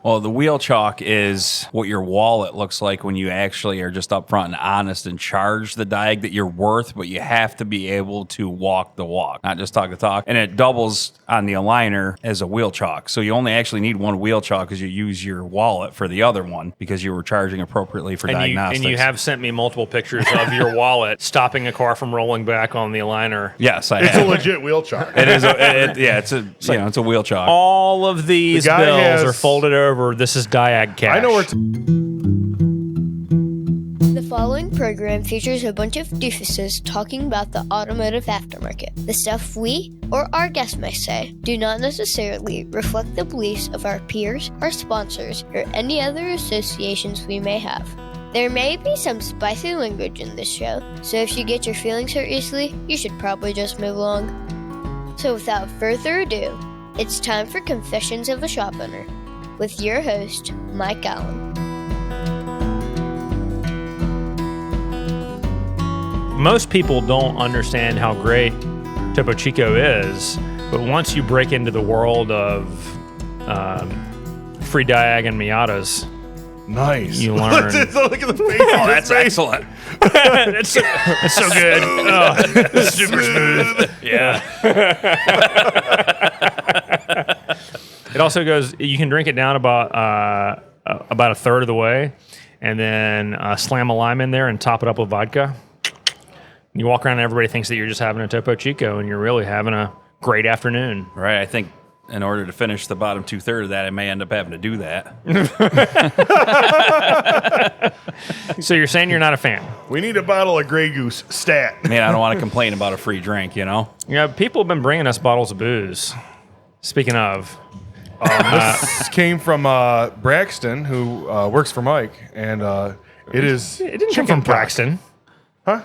Well, the wheel chalk is what your wallet looks like when you actually are just upfront and honest and charge the Diag that you're worth, but you have to be able to walk the walk, not just talk the talk. And it doubles on the aligner as a wheel chalk. So you only actually need one wheel chalk because you use your wallet for the other one because you were charging appropriately for diagnostics. And you have sent me multiple pictures of your wallet stopping a car from rolling back on the aligner. Yes, I It's have. a legit wheel chalk. It is. It's a wheel chalk. All of these The guy bills has- are folded over. This is Diag cash. I know where to. The following program features a bunch of doofuses talking about the automotive aftermarket. The stuff we, or our guests may say, do not necessarily reflect the beliefs of our peers, our sponsors, or any other associations we may have. There may be some spicy language in this show, so if you get your feelings hurt easily, you should probably just move along. So without further ado, it's time for Confessions of a Shop Owner, with your host, Mike Allen. Most people don't understand how great Topo Chico is, but once you break into the world of free Diag and Miatas, Nice. you learn. Look at the face. Oh, that's excellent. It's so good. Oh, super smooth. Yeah. It also goes. You can drink it down about a third of the way, and then slam a lime in there and top it up with vodka. You walk around and everybody thinks that you're just having a Topo Chico, and you're really having a great afternoon. Right. I think in order to finish the bottom 2/3 of that, I may end up having to do that. So you're saying you're not a fan? We need a bottle of Grey Goose stat. Man, I don't want to complain about a free drink, you know? Yeah, people have been bringing us bottles of booze. Speaking of, This came from Braxton, who works for Mike, and it is. it didn't come from Braxton. Huh?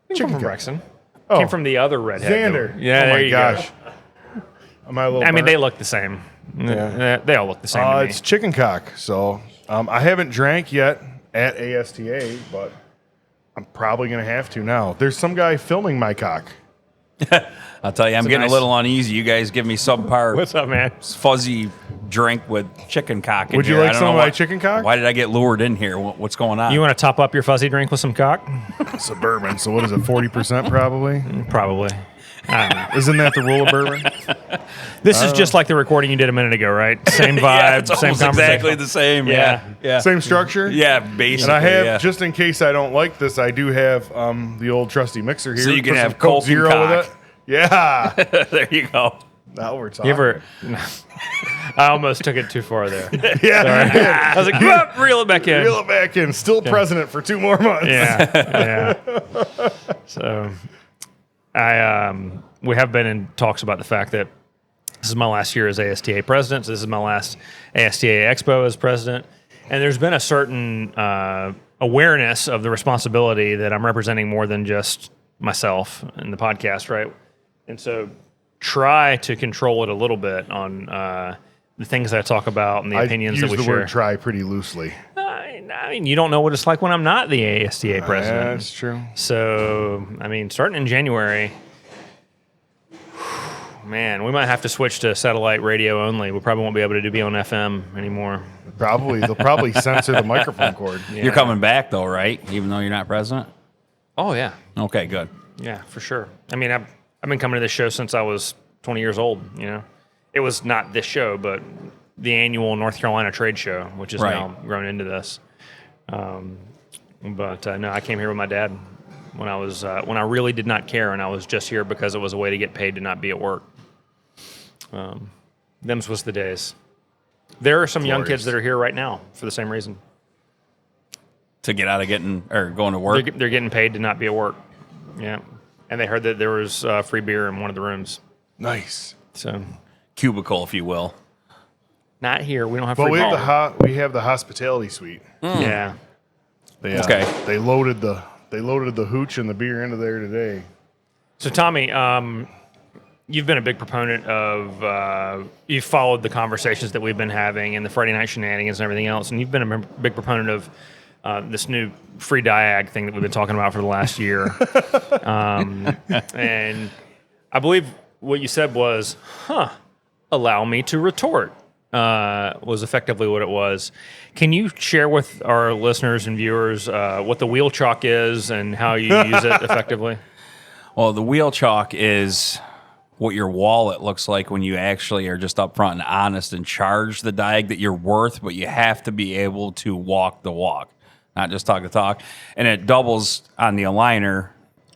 It didn't come from Braxton. Oh. Came from the other redhead. Xander. Yeah, oh there my you gosh. go. Am I a little I mean, burnt? they look the same. Yeah. They all look the same to me. It's chicken cock. So I haven't drank yet at ASTA, but I'm probably going to have to now. There's some guy filming my cock. I'll tell you, I'm getting nice- a little uneasy. You guys give me subpar What's up, man? fuzzy drink with chicken cock in Would you here. like I don't some know of my what- chicken cock? Why did I get lured in here? What's going on? You want to top up your fuzzy drink with some cock? It's a bourbon. So what is it, 40% probably? Probably. I don't know. Isn't that the rule of bourbon? This is just like the recording you did a minute ago, right? Same vibe, yeah, it's same almost conversation. exactly the same. Yeah. Yeah. Same structure? Yeah, basically. And I have, yeah. just in case I don't like this, I do have the old trusty mixer here. So you can Put some have Coke and Zero cock. with it. Yeah. There you go. Now we're talking. You ever? I almost took it too far there. Yeah. I was like, "Whoop, reel it back in. Reel it back in. Still president for 2 more months. Yeah. So, we have been in talks about the fact that this is my last year as ASTA president. So this is my last ASTA Expo as president, and there's been a certain awareness of the responsibility that I'm representing more than just myself in the podcast, right? And so, try to control it a little bit on the things that I talk about and the opinions that we I use the share. word try pretty loosely. I mean, you don't know what it's like when I'm not the ASTA president. That's true. So, I mean, starting in January, man, we might have to switch to satellite radio only. We probably won't be able to be on FM anymore. Probably. They'll probably censor the microphone cord. You're coming back, though, right? Even though you're not president? Oh, yeah. Okay, good. Yeah, for sure. I mean, I've been coming to this show since I was 20 years old, you know. It was not this show, but the annual North Carolina trade show, which is Right. now grown into this. But no, I came here with my dad when I really did not care, and I was just here because it was a way to get paid to not be at work. Them's was the days. There are some young Glorious. kids that are here right now for the same reason. To get out of going to work? They're getting paid to not be at work. Yeah, and they heard that there was free beer in one of the rooms. Nice. So Cubicle, if you will. not here. We don't have But free we beer. have we have the hospitality suite. Yeah. They, Okay. They loaded the hooch and the beer into there today. So, Tommy, you've been a big proponent of, you've followed the conversations that we've been having and the Friday night shenanigans and everything else, and you've been a big proponent of this new free Diag thing that we've been talking about for the last year. And I believe what you said was, allow me to retort. was effectively what it was. Can you share with our listeners and viewers what the wheel chalk is and how you use it effectively? Well, the wheel chalk is what your wallet looks like when you actually are just upfront and honest and charge the Diag that you're worth, but you have to be able to walk the walk, not just talk the talk. And it doubles on the aligner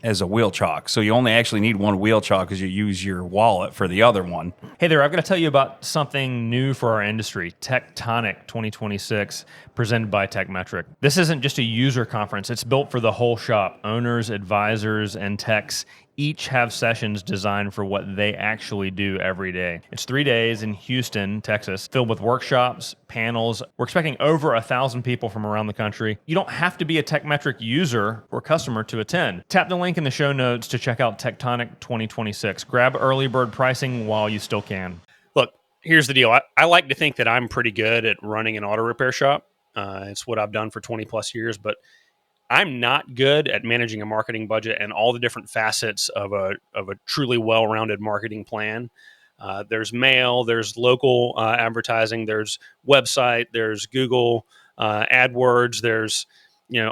as a wheel chalk. So you only actually need one wheel chalk because you use your wallet for the other one. Hey there, I've got to tell you about something new for our industry, Tectonic 2026, presented by Techmetric. This isn't just a user conference. It's built for the whole shop. Owners, advisors, and techs each have sessions designed for what they actually do every day. It's 3 days in Houston, Texas, filled with workshops, panels. We're expecting over 1,000 people from around the country. You don't have to be a Techmetric user or customer to attend. Tap the link in the show notes to check out Tectonic 2026. Grab early bird pricing while you still can. Look, here's the deal. I like to think that I'm pretty good at running an auto repair shop. It's what I've done for 20 plus years, but I'm not good at managing a marketing budget and all the different facets of a truly well-rounded marketing plan. There's mail, there's local advertising, there's website, there's Google AdWords, there's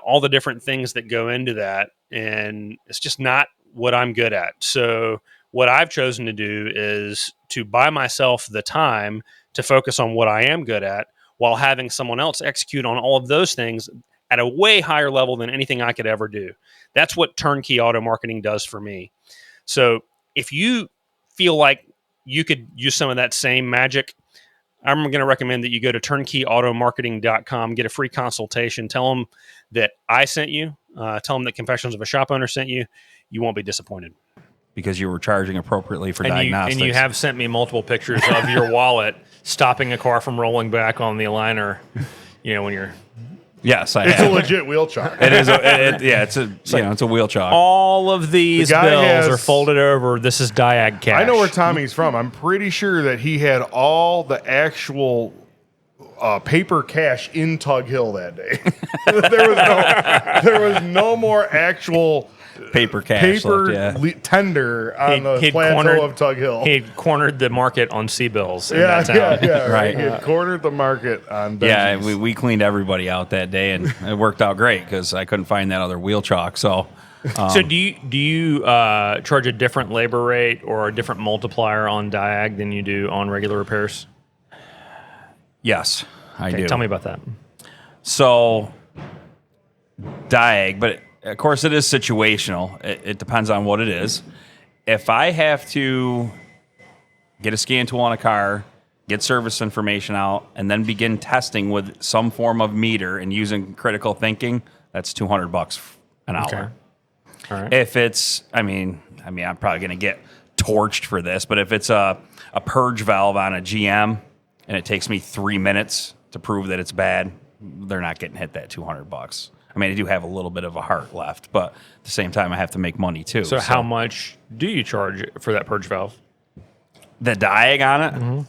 all the different things that go into that, and it's just not what I'm good at. So what I've chosen to do is to buy myself the time to focus on what I am good at while having someone else execute on all of those things at a way higher level than anything I could ever do. That's what turnkey auto marketing does for me. So if you feel like you could use some of that same magic, I'm going to recommend that you go to turnkeyautomarketing.com, get a free consultation, tell them that I sent you, tell them that Confessions of a Shop Owner sent you. You won't be disappointed. Because you were charging appropriately for diagnostics. And you have sent me multiple pictures of your wallet stopping a car from rolling back on the aligner, when you're... Yes, it's a legit wheel chalk. It is. It's a wheel chalk. All of these bills are folded over. This is Diag cash. I know where Tommy's from. I'm pretty sure that he had all the actual paper cash in Tug Hill that day. there was no more actual paper cash tender on the plateau of Tug Hill. He cornered the market on C-bills in that that town. Yeah, right. He had cornered the market on Benji's. Yeah, we cleaned everybody out that day, and it worked out great because I couldn't find that other wheel chalk. So, so do you charge a different labor rate or a different multiplier on Diag than you do on regular repairs? Yes, I do. Tell me about that. So, Diag, but of course it is situational. It depends on what it is. If I have to get a scan tool on a car, get service information out, and then begin testing with some form of meter and using critical thinking, that's $200 an hour. Okay. All right. If it's, I'm probably going to get torched for this, but if it's a purge valve on a GM and it takes me 3 minutes to prove that it's bad, they're not getting hit that $200. I do have a little bit of a heart left, but at the same time, I have to make money too. So how much do you charge for that purge valve? The Diag on it? Mm-hmm.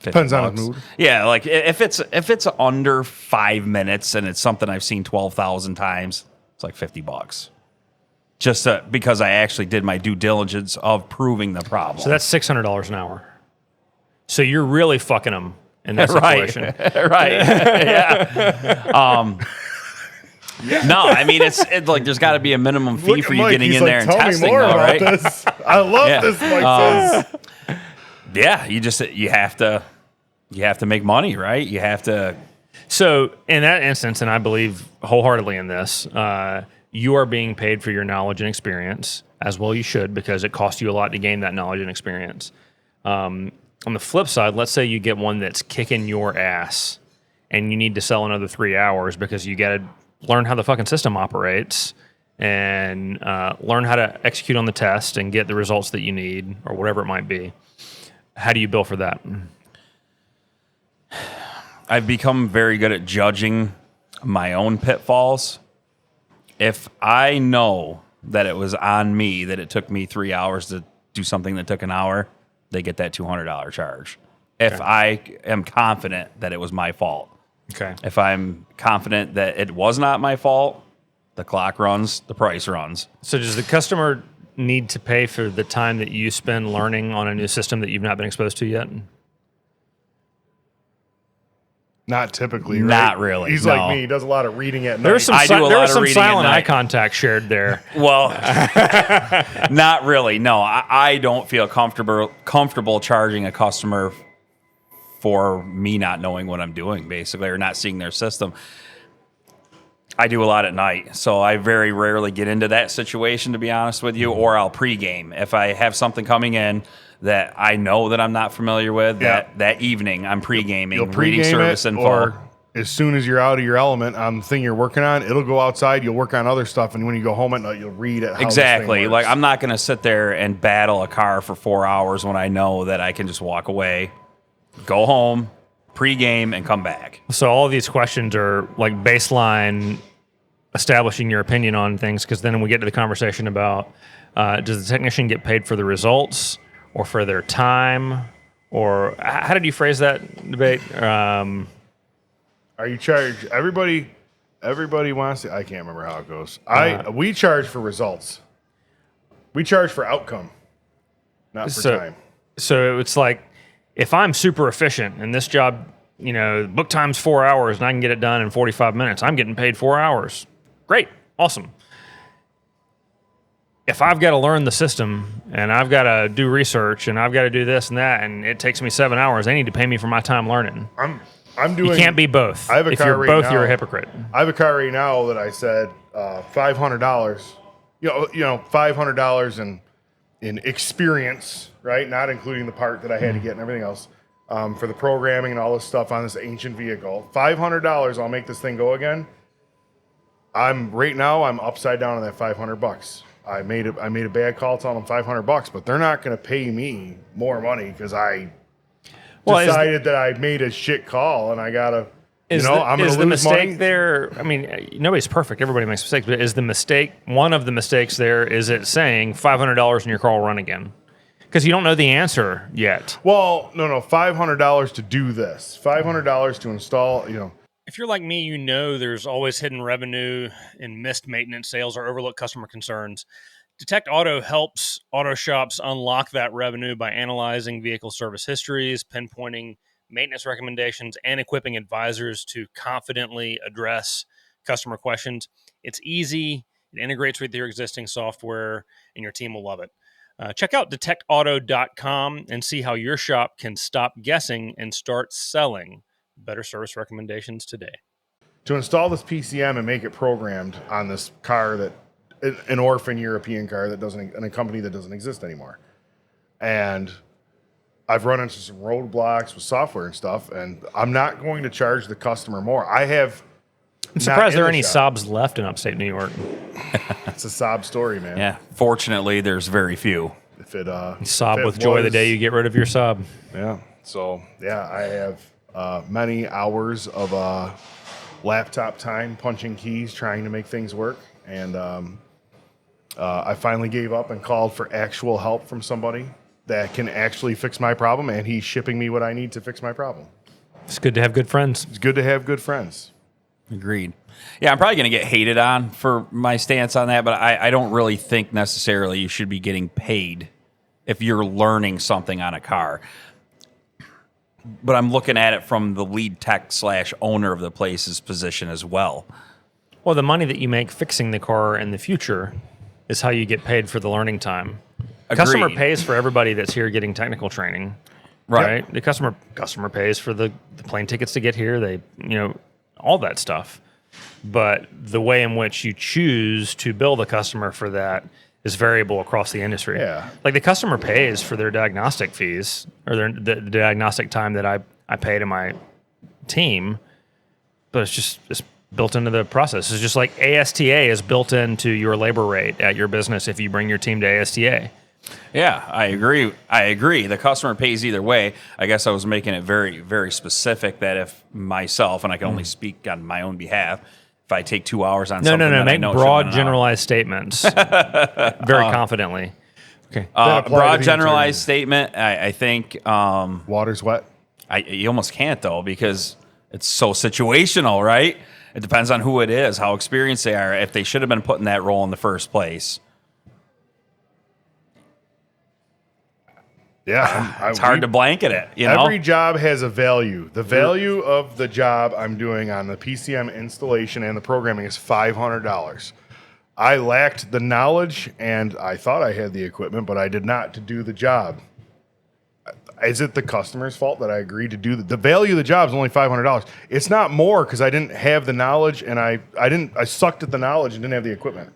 Depends on the mood. Yeah, like if it's under 5 minutes and it's something I've seen 12,000 times, it's like $50. Just because I actually did my due diligence of proving the problem. So that's $600 an hour. So you're really fucking them in that situation. Right. Yeah. No, it's like there's got to be a minimum fee for you getting in there and testing, though, right? This. I love this. Mike yeah, you have to make money, right? You have to. So in that instance, and I believe wholeheartedly in this, you are being paid for your knowledge and experience, as well you should, because it costs you a lot to gain that knowledge and experience. On the flip side, let's say you get one that's kicking your ass, and you need to sell another 3 hours because you got to learn how the fucking system operates and learn how to execute on the test and get the results that you need or whatever it might be. How do you bill for that? I've become very good at judging my own pitfalls. If I know that it was on me, that it took me 3 hours to do something that took an hour, they get that $200 charge. If I am confident that it was my fault. Okay. If I'm confident that it was not my fault, the clock runs, the price runs. So does the customer need to pay for the time that you spend learning on a new system that you've not been exposed to yet? Not typically, right? Not really, He's no. like me. He does a lot of reading at night. There was some, I do a there lot was of some reading at silent eye night. contact shared there. Well, not really. No, I don't feel comfortable charging a customer for me not knowing what I'm doing, basically, or not seeing their system. I do a lot at night, so I very rarely get into that situation, to be honest with you, or I'll pregame. If I have something coming in that I know that I'm not familiar with, that evening I'm pregaming, You'll reading pregame service it, info. or as soon as you're out of your element on the thing you're working on, it'll go outside. You'll work on other stuff, and when you go home at night, you'll read it. Exactly. Like, I'm not going to sit there and battle a car for 4 hours when I know that I can just walk away, go home, pregame, and come back. So all of these questions are like baseline establishing your opinion on things, because then we get to the conversation about does the technician get paid for the results or for their time, or how did you phrase that debate? Are you charged? Everybody wants to. I can't remember how it goes. We charge for results. We charge for outcome, not for time. So it's like, if I'm super efficient and this job, book time's 4 hours and I can get it done in 45 minutes, I'm getting paid 4 hours. Great. Awesome. If I've got to learn the system and I've got to do research and I've got to do this and that, and it takes me 7 hours, they need to pay me for my time learning. I'm doing. You can't be both. I have a if car you're right both, now. you're a hypocrite. I have a car right now that I said $500. $500 in experience, right? Not including the part that I had to get and everything else for the programming and all this stuff on this ancient vehicle. $500. I'll make this thing go again. I'm upside down on that $500. I made a bad call telling them $500, but they're not going to pay me more money because I decided that I made a shit call and I gotta. I'm going to lose the mistake money. there? I mean, nobody's perfect. Everybody makes mistakes. But is the mistake, one of the mistakes there, is it saying $500 and your car will run again? Because you don't know the answer yet. Well, no, $500 to do this. $500 to install. If you're like me, there's always hidden revenue in missed maintenance sales or overlooked customer concerns. Detect Auto helps auto shops unlock that revenue by analyzing vehicle service histories, pinpointing maintenance recommendations, and equipping advisors to confidently address customer questions. It's easy. It integrates with your existing software, and your team will love it. Check out detectauto.com and see how your shop can stop guessing and start selling better service recommendations today. To install this PCM and make it programmed on this car, that an orphan European car that doesn't, in a company that doesn't exist anymore. And I've run into some roadblocks with software and stuff, and I'm not going to charge the customer more. I'm surprised there are any Saabs left in upstate New York. It's a Saab story, man. Yeah, fortunately, there's very few. If it Saab with joy the day you get rid of your Saab. Yeah. So I have many hours of laptop time punching keys, trying to make things work, and I finally gave up and called for actual help from somebody that can actually fix my problem, and he's shipping me what I need to fix my problem. It's good to have good friends. It's good to have good friends. Agreed. Yeah, I'm probably going to get hated on for my stance on that, but I don't really think necessarily you should be getting paid if you're learning something on a car. But I'm looking at it from the lead tech / owner of the place's position as well. Well, the money that you make fixing the car in the future is how you get paid for the learning time. The customer Agreed. pays for everybody that's here getting technical training. Right. The customer pays for the plane tickets to get here. They, all that stuff. But the way in which you choose to bill the customer for that is variable across the industry. Yeah. Like the customer pays for their diagnostic fees or the diagnostic time that I pay to my team, but it's built into the process. It's just like ASTA is built into your labor rate at your business if you bring your team to ASTA. Yeah, I agree. The customer pays either way. I guess I was making it very, very specific that if myself, and I can only speak on my own behalf, if I take 2 hours on something, No. that Make I know broad, generalized statements very confidently. Okay. broad generalized statement. I think Water's wet. you almost can't though because it's so situational, right? It depends on who it is, how experienced they are, if they should have been put in that role in the first place. Yeah, It's hard to blanket it. You know, Every job has a value. The value of the job I'm doing on the PCM installation and the programming is $500. I lacked the knowledge, and I thought I had the equipment, but I did not to do the job. Is it the customer's fault that I agreed to do the value of the job is only $500? It's not more because I didn't have the knowledge, and I sucked at the knowledge and didn't have the equipment.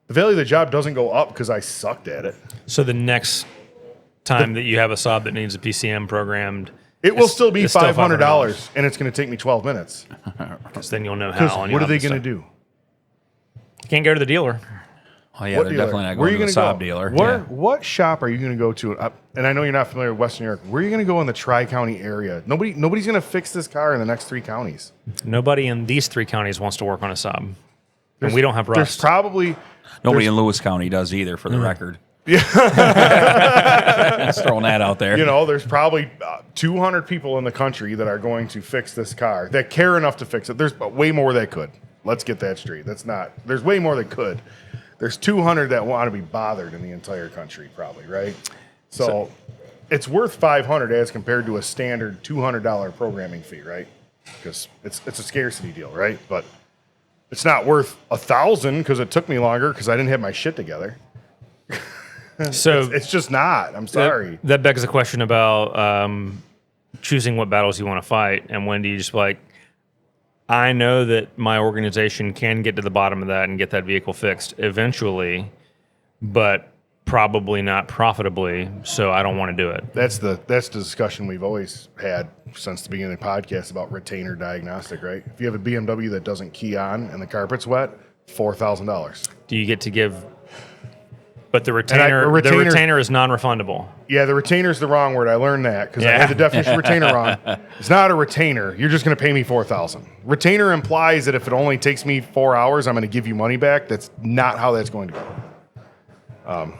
The value of the job doesn't go up because I sucked at it. So the next time that you have a Saab that needs a PCM programmed, It will still be it's still $500, and it's going to take me 12 minutes. because then you'll know how. Because and what you'll are they have the going to stuff. do? You can't go to the dealer. oh yeah, What they're dealer? definitely not Where are going you to the gonna Saab go? dealer. Where, Yeah. What shop are you going to go to? And I know you're not familiar with Western New York. Where are you going to go in the Tri-County area? Nobody's going to fix this car in the next 3 counties. Nobody in these 3 counties wants to work on a Saab. And we don't have There's rust. probably Nobody in Lewis County does either, for the record. Yeah. Just throwing that out there. there's probably 200 people in the country that are going to fix this car that care enough to fix it. There's way more that could. Let's get that straight. There's way more that could. There's 200 that want to be bothered in the entire country, probably, right? So it's worth $500 as compared to a standard $200 programming fee, right? Because it's a scarcity deal, right? But it's not worth $1,000 because it took me longer because I didn't have my shit together. So It's just not. I'm sorry. That begs the question about choosing what battles you want to fight, and when do you just like, I know that my organization can get to the bottom of that and get that vehicle fixed eventually, but probably not profitably, so I don't want to do it. That's the discussion we've always had since the beginning of the podcast about retainer diagnostic, right? If you have a BMW that doesn't key on and the carpet's wet, $4,000. Do you get to give? But the retainer is non-refundable. Yeah, the retainer's the wrong word. I learned that because I had the definition of retainer wrong. It's not a retainer. You're just going to pay me $4,000. Retainer implies that if it only takes me 4 hours, I'm going to give you money back. That's not how that's going to go.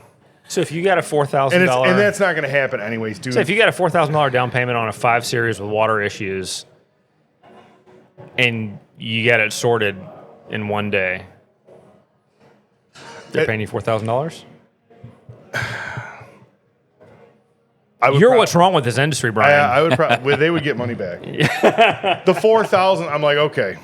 So if you got a $4,000, And that's not going to happen anyways, dude. so if you got a $4,000 down payment on a 5 Series with water issues, and you get it sorted in one day, they're paying you $4,000. You're what's wrong with this industry, Brian. I would probably they would get money back. The 4,000, I'm like, okay,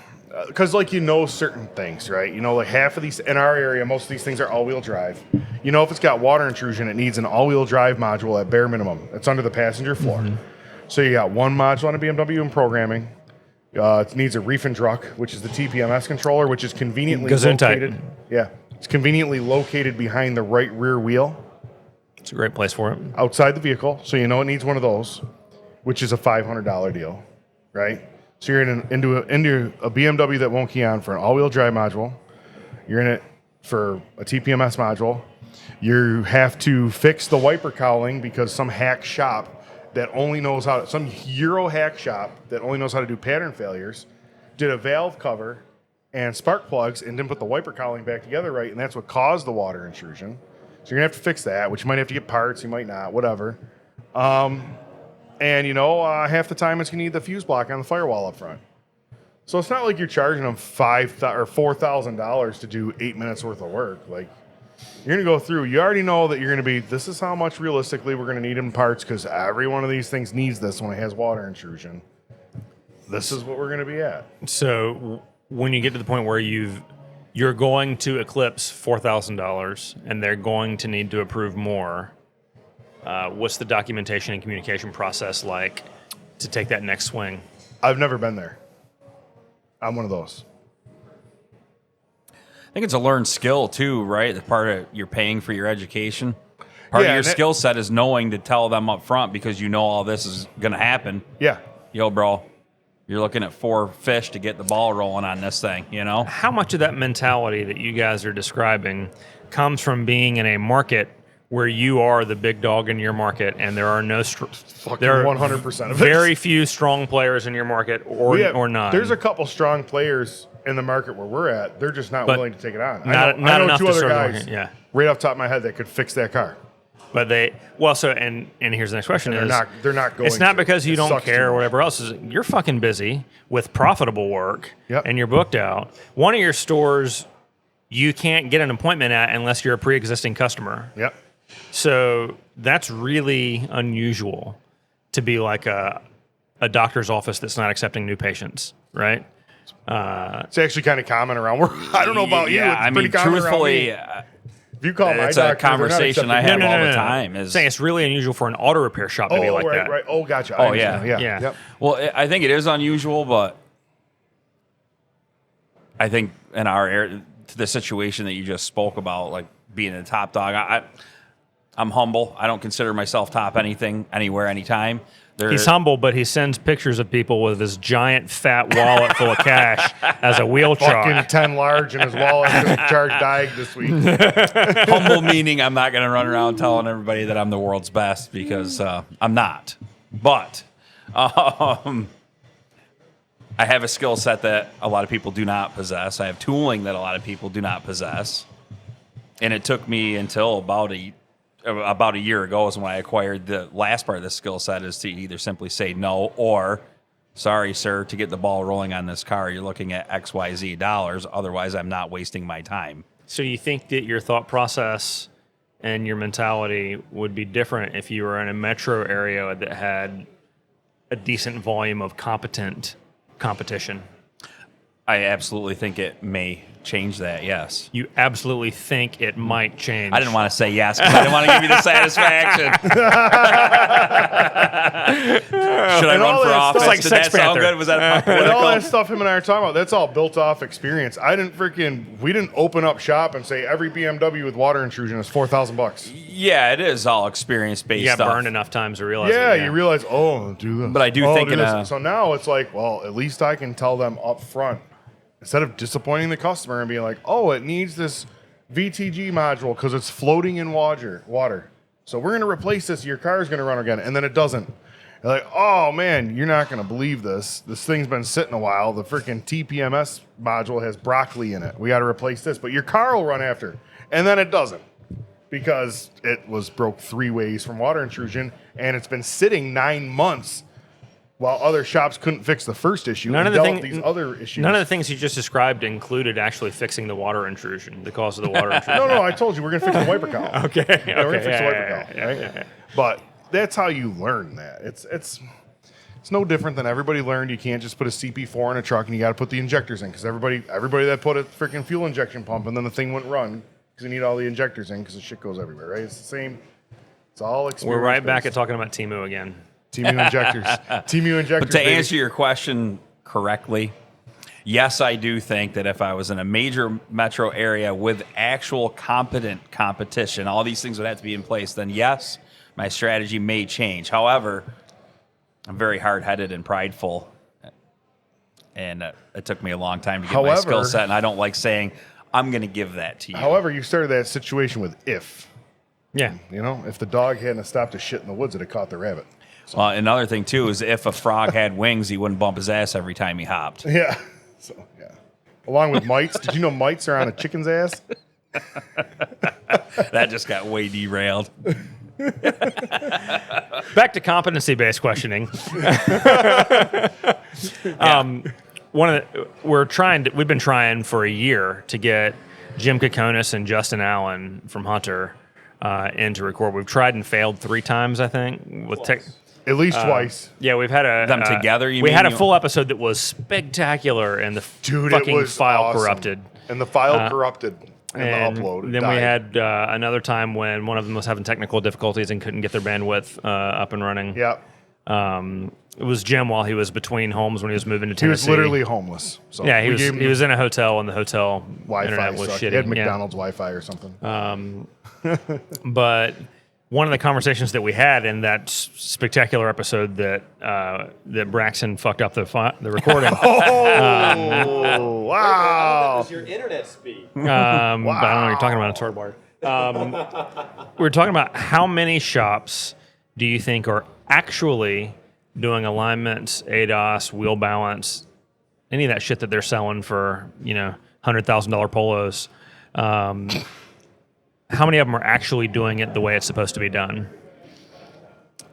because certain things, right? Like half of these in our area, most of these things are all-wheel drive. If it's got water intrusion, it needs an all-wheel drive module at bare minimum. It's under the passenger floor. Mm-hmm. So you got one module on a BMW in programming. It needs a reef and druck, which is the TPMS controller, which is conveniently located. Yeah, it's conveniently located behind the right rear wheel. It's a great place for it. Outside the vehicle, so it needs one of those, which is a $500 deal, right? So you're into a BMW that won't key on for an all-wheel drive module. You're in it for a TPMS module. You have to fix the wiper cowling because some hack shop that only knows some Euro hack shop that only knows how to do pattern failures did a valve cover and spark plugs and didn't put the wiper cowling back together right, and that's what caused the water intrusion. So you're going to have to fix that, which you might have to get parts, you might not, whatever. And, half the time it's going to need the fuse block on the firewall up front. So it's not like you're charging them $4,000 to do 8 minutes worth of work. Like, you're going to go through. You already know that you're going to be, this is how much realistically we're going to need in parts because every one of these things needs this when it has water intrusion. This is what we're going to be at. So when you get to the point where you're going to eclipse $4,000 and they're going to need to approve more, what's the documentation and communication process like to take that next swing? I've never been there. I'm one of those. I think it's a learned skill too, right? The part of you're paying for your education. Part of your skill set is knowing to tell them up front because you know all this is going to happen. Yeah. Yo, bro, you're looking at 4 fish to get the ball rolling on this thing, How much of that mentality that you guys are describing comes from being in a market where you are the big dog in your market and there are no there are 100% of it. Very few strong players in your market or none. There's a couple strong players in the market where we're at. They're just not willing to take it on. Not I know enough 2 to other serve the guys market, yeah. right off the top of my head that could fix that car. But and here's the next question: They're not going. It's not because you don't sucks care too or much. whatever else. You're fucking busy with profitable work, Yep. and you're booked out. One of your stores you can't get an appointment at unless you're a pre-existing customer. Yep. So that's really unusual to be like a doctor's office that's not accepting new patients, right? It's actually kind of common around where I don't know about you. Yeah, It's pretty common truthfully, around me. If you call my it's doctor, a conversation I have all the time. I'm saying it's really unusual for an auto repair shop to be like that. Right. Oh, gotcha. Oh, I understand. yeah. Yeah. Yep. Well, I think it is unusual, but I think in our area, the situation that you just spoke about, like being a top dog, I'm humble. I don't consider myself top anything, anywhere, anytime. He's humble, but he sends pictures of people with his giant fat wallet full of cash as a wheel Fucking chart. 10 large in his wallet to charge Diag this week. Humble meaning I'm not going to run around telling everybody that I'm the world's best because I'm not. But I have a skill set that a lot of people do not possess. I have tooling that a lot of people do not possess. And it took me until about a year ago is when I acquired the last part of the skill set, is to either simply say no or, sorry, sir, to get the ball rolling on this car, you're looking at XYZ dollars. Otherwise, I'm not wasting my time. So you think that your thought process and your mentality would be different if you were in a metro area that had a decent volume of competent competition? I absolutely think it may change that, yes. You absolutely think it might change. I didn't want to say yes because I didn't want to give you the satisfaction. Should I run for office? Like Did Sex that sound Panther. good? Was that And political? all that stuff him and I are talking about, that's all built off experience. We didn't open up shop and say every BMW with water intrusion is $4,000. Yeah, it is all experience-based You got stuff. burned enough times to realize Yeah, it. you realize, do this. But I do think do in this. a- So now it's like, well, at least I can tell them up front instead of disappointing the customer and being like, oh, it needs this VTG module because it's floating in water. So we're going to replace this. Your car is going to run again. And then it doesn't. You're like, oh, man, you're not going to believe this. This thing's been sitting a while. The freaking TPMS module has broccoli in it. We got to replace this. But your car will run after. And then it doesn't because it was broke 3 ways from water intrusion. And it's been sitting 9 months while other shops couldn't fix the first issue. None of these other issues. None of the things you just described included actually fixing the water intrusion, the cause of the water intrusion. No, I told you we're gonna fix the wiper cowl. Okay. Yeah, we're gonna fix the wiper yeah, cowl. yeah, Right? yeah. But that's how you learn that. It's no different than everybody learned. You can't just put a CP4 in a truck and you got to put the injectors in because everybody that put a freaking fuel injection pump and then the thing wouldn't run because you need all the injectors in because the shit goes everywhere. Right? It's the same. It's all experience. We're right back at talking about Temu again. TMU injectors. TMU injectors. But to baby. answer your question correctly, yes, I do think that if I was in a major metro area with actual competent competition, all these things would have to be in place, then yes, my strategy may change. However, I'm very hard-headed and prideful, and it took me a long time to get my skill set, and I don't like saying, I'm going to give that to you. However, you started that situation with if. Yeah. You know, if the dog hadn't stopped to shit in the woods, it'd have caught the rabbit. Well, another thing, too, is if a frog had wings, he wouldn't bump his ass every time he hopped. Yeah. So, yeah. Along with mites. Did you know mites are on a chicken's ass? That just got way derailed. Back to competency-based questioning. We've been trying for a year to get Jim Kokonis and Justin Allen from Hunter in to record. We've tried and failed 3 times, I think, with tech. At least twice. Yeah, we've had Them together, you we mean? had a full episode that was spectacular, and the Dude, fucking it was file awesome. corrupted. And the file corrupted. And And the upload. then died. we had another time when one of them was having technical difficulties and couldn't get their bandwidth up and running. Yeah. It was Jim while he was between homes when he was moving to He Tennessee. was literally homeless. So Yeah, we gave him he was in a hotel, and the hotel Wi-Fi internet was sucked. shitty. He had Yeah. McDonald's Wi-Fi or something. But one of the conversations that we had in that spectacular episode that that Braxton fucked up the recording. Oh, wow. Does your internet speed? But I don't know what you're talking about. It's hardwired. We were talking about how many shops do you think are actually doing alignments, ADAS, wheel balance, any of that shit that they're selling for, $100,000 polos. How many of them are actually doing it the way it's supposed to be done?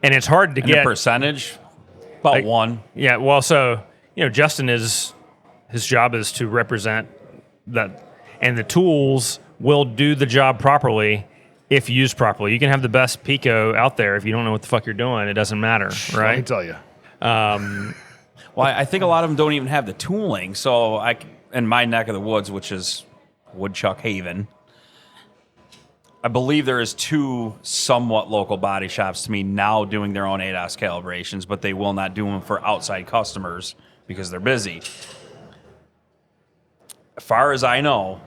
And it's hard to And get the percentage? About one. Yeah, well, so Justin his job is to represent that, and the tools will do the job properly if used properly. You can have the best Pico out there. If you don't know what the fuck you're doing, it doesn't matter, Let me right? tell you. Well, I think a lot of them don't even have the tooling. So in my neck of the woods, which is Woodchuck Haven, I believe there is 2 somewhat local body shops to me now doing their own ADAS calibrations, but they will not do them for outside customers because they're busy. As far as I know,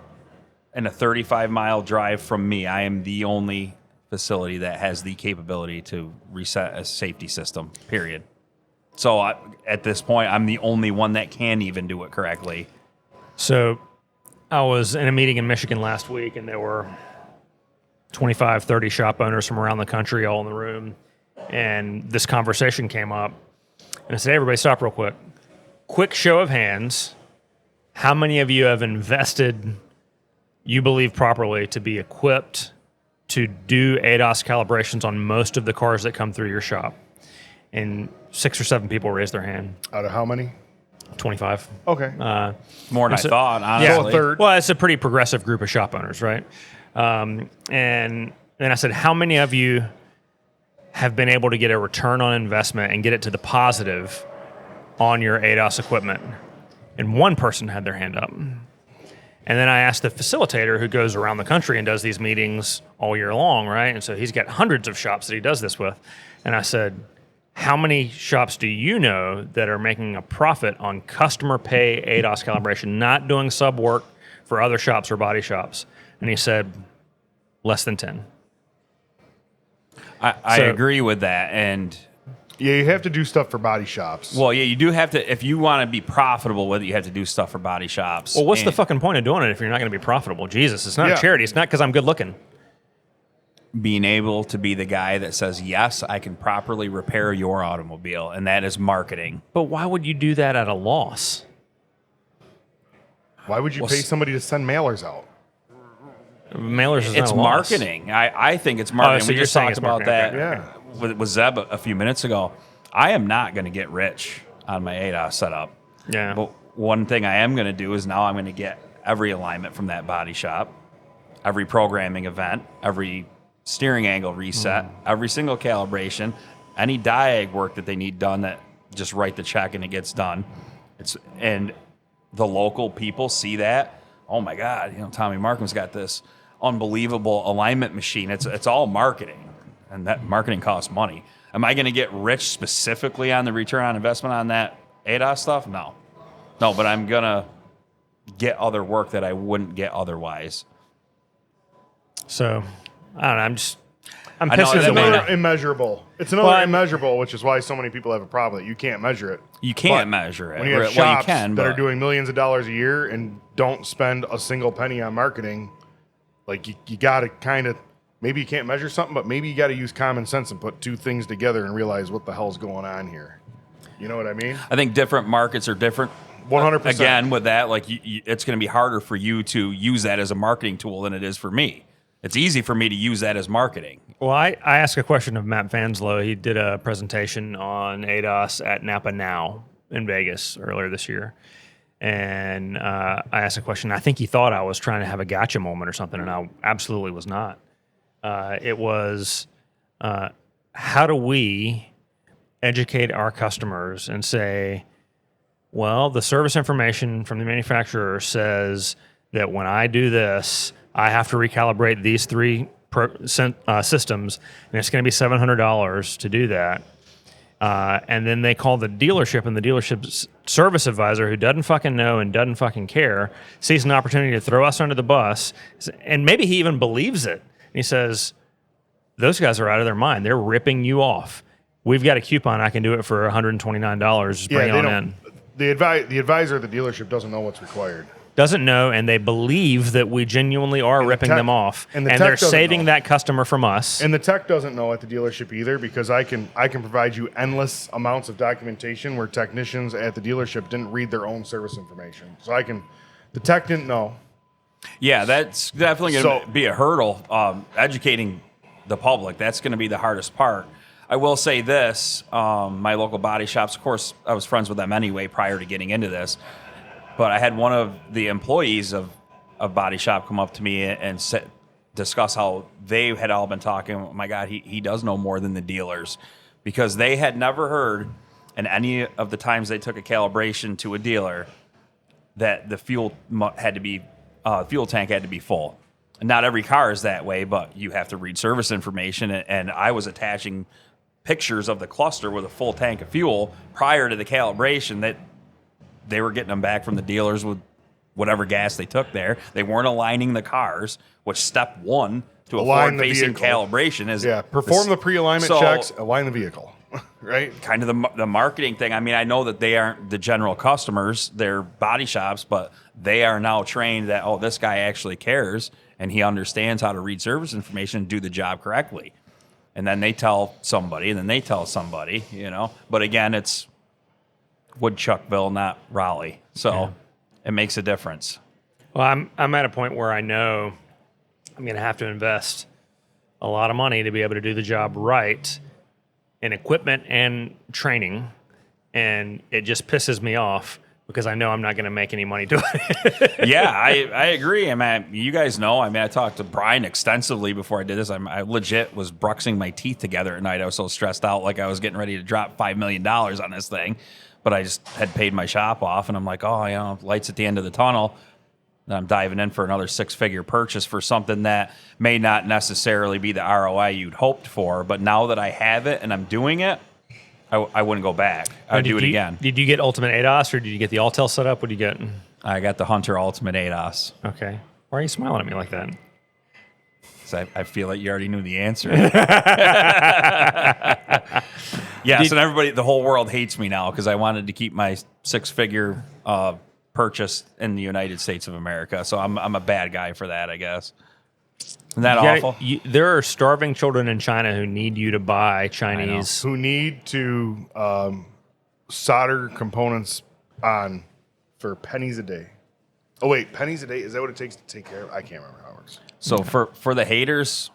in a 35-mile drive from me, I am the only facility that has the capability to reset a safety system, period. So at this point, I'm the only one that can even do it correctly. So I was in a meeting in Michigan last week, and there were 25, 30 shop owners from around the country all in the room. And this conversation came up. And I said, hey, everybody, stop real quick. Quick show of hands. How many of you have invested, you believe properly, to be equipped to do ADAS calibrations on most of the cars that come through your shop? And 6 or 7 people raised their hand. Out of how many? 25. Okay. More than I thought, honestly. Yeah, So a third. Well, it's a pretty progressive group of shop owners, right? And then I said, how many of you have been able to get a return on investment and get it to the positive on your ADAS equipment? And 1 person had their hand up. And then I asked the facilitator who goes around the country and does these meetings all year long, right? And so he's got hundreds of shops that he does this with. And I said, how many shops do you know that are making a profit on customer pay ADAS calibration, not doing sub work for other shops or body shops? And he said, less than 10. I agree with that. And Yeah, you have to do stuff for body shops. well, yeah, you do have to, if you want to be profitable with it, you have to do stuff for body shops. Well, what's the And fucking point of doing it if you're not going to be profitable? Jesus, it's not Yeah. a charity. It's not because I'm good looking. being able to be the guy that says, yes, I can properly repair your automobile, and that is marketing. But why would you do that at a loss? Why would you pay somebody to send mailers out? Mailers is It's not a loss. marketing. I think it's marketing. so We you're just saying talked it's about marketing. that Okay. with Zeb a few minutes ago. I am not going to get rich on my ADAS setup. Yeah. But one thing I am going to do is now I'm going to get every alignment from that body shop, every programming event, every steering angle reset, every single calibration, any Diag work that they need done, that just write the check and it gets done. And the local people see that. Oh my God, Tommy Markham's got this unbelievable alignment machine. It's all marketing, and that marketing costs money. Am I going to get rich specifically on the return on investment on that ADAS stuff? No, but I'm going to get other work that I wouldn't get otherwise. So, I don't know. I'm I know, pissing It's that the may wind. not- another immeasurable. It's another Well, immeasurable, which is why so many people have a problem that you can't measure it. You can't But measure it. When you have Well, shops you can, that are but- doing millions of dollars a year and don't spend a single penny on marketing, like you got to kind of, maybe you can't measure something, but maybe you got to use common sense and put two things together and realize what the hell's going on here. You know what I mean? I think different markets are different. 100%. Again, with that, like it's going to be harder for you to use that as a marketing tool than it is for me. It's easy for me to use that as marketing. Well, I asked a question of Matt Fanslow. He did a presentation on ADAS at Napa Now in Vegas earlier this year. And I asked a question. I think he thought I was trying to have a gotcha moment or something, and I absolutely was not. It was, how do we educate our customers and say, well, the service information from the manufacturer says that when I do this, I have to recalibrate these 3 systems, and it's going to be $700 to do that. And then they call the dealership, and the dealership's service advisor, who doesn't fucking know and doesn't fucking care, sees an opportunity to throw us under the bus, and maybe he even believes it. And he says, those guys are out of their mind. They're ripping you off. We've got a coupon. I can do it for $129. Just bring it on in. The advisor at the dealership doesn't know what's required. Doesn't know, and they believe that we genuinely are ripping them off, and and the tech they're doesn't saving know. that customer from us. And the tech doesn't know at the dealership either, because I can provide you endless amounts of documentation where technicians at the dealership didn't read their own service information. So the tech didn't know. Yeah, that's definitely going to be a hurdle. Educating the public, that's going to be the hardest part. I will say this, my local body shops, of course, I was friends with them anyway prior to getting into this, but I had one of the employees of Body Shop come up to me and discuss how they had all been talking. Oh my God, he does know more than the dealers, because they had never heard, in any of the times they took a calibration to a dealer, that the fuel tank had to be full. And not every car is that way, but you have to read service information. And I was attaching pictures of the cluster with a full tank of fuel prior to the calibration, that they were getting them back from the dealers with whatever gas they took there. They weren't aligning the cars, which step one to a forward-facing calibration is... perform the pre-alignment checks, align the vehicle. Right? Kind of the marketing thing. I mean, I know that they aren't the general customers, they're body shops, but they are now trained that, oh, this guy actually cares and he understands how to read service information and do the job correctly. And then they tell somebody, and then they tell somebody, But again, it's Woodchuckville, not Raleigh. So it makes a difference. Well, I'm at a point where I know I'm going to have to invest a lot of money to be able to do the job right, in equipment and training, and it just pisses me off because I know I'm not going to make any money doing it. Yeah, I agree. I mean, you guys know. I mean, I talked to Brian extensively before I did this. I legit was bruxing my teeth together at night. I was so stressed out, like I was getting ready to drop $5 million on this thing, but I just had paid my shop off, and I'm like, oh, lights at the end of the tunnel. And I'm diving in for another 6-figure purchase for something that may not necessarily be the ROI you'd hoped for. But now that I have it and I'm doing it, I wouldn't go back. I would do it again. Did you get Ultimate ADAS, or did you get the Altel setup? What did you get? I got the Hunter Ultimate ADAS. Okay. Why are you smiling at me like that? Because I feel like you already knew the answer. Yes, and everybody, the whole world hates me now because I wanted to keep my 6-figure purchase in the United States of America. So I'm a bad guy for that, I guess. Isn't that awful? There are starving children in China who need you to buy Chinese. Who need to solder components on for pennies a day. Oh, wait, pennies a day? Is that what it takes to take care of? I can't remember how it works. So for the haters,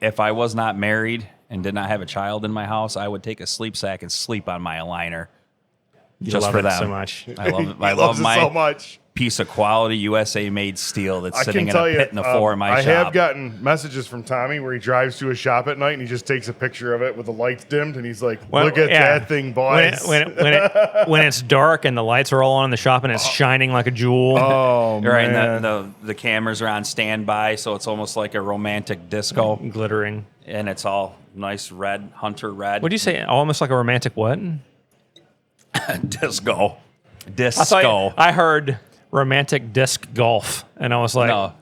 if I was not married and did not have a child in my house, I would take a sleep sack and sleep on my aligner. You just love for it them. so much. I love it. I love my so much. Piece of quality USA made steel that's I sitting can in a tell you, pit in the floor in my I shop. have gotten messages from Tommy where he drives to a shop at night and he just takes a picture of it with the lights dimmed and he's like, "Look at that thing, boys!" When it's dark and the lights are all on in the shop and it's shining like a jewel. Oh right, man! and the cameras are on standby, so it's almost like a romantic disco, Glittering, and it's all nice red, Hunter red. What do you say? Almost like a romantic what? Disco. I heard romantic disc golf, and I was like, No.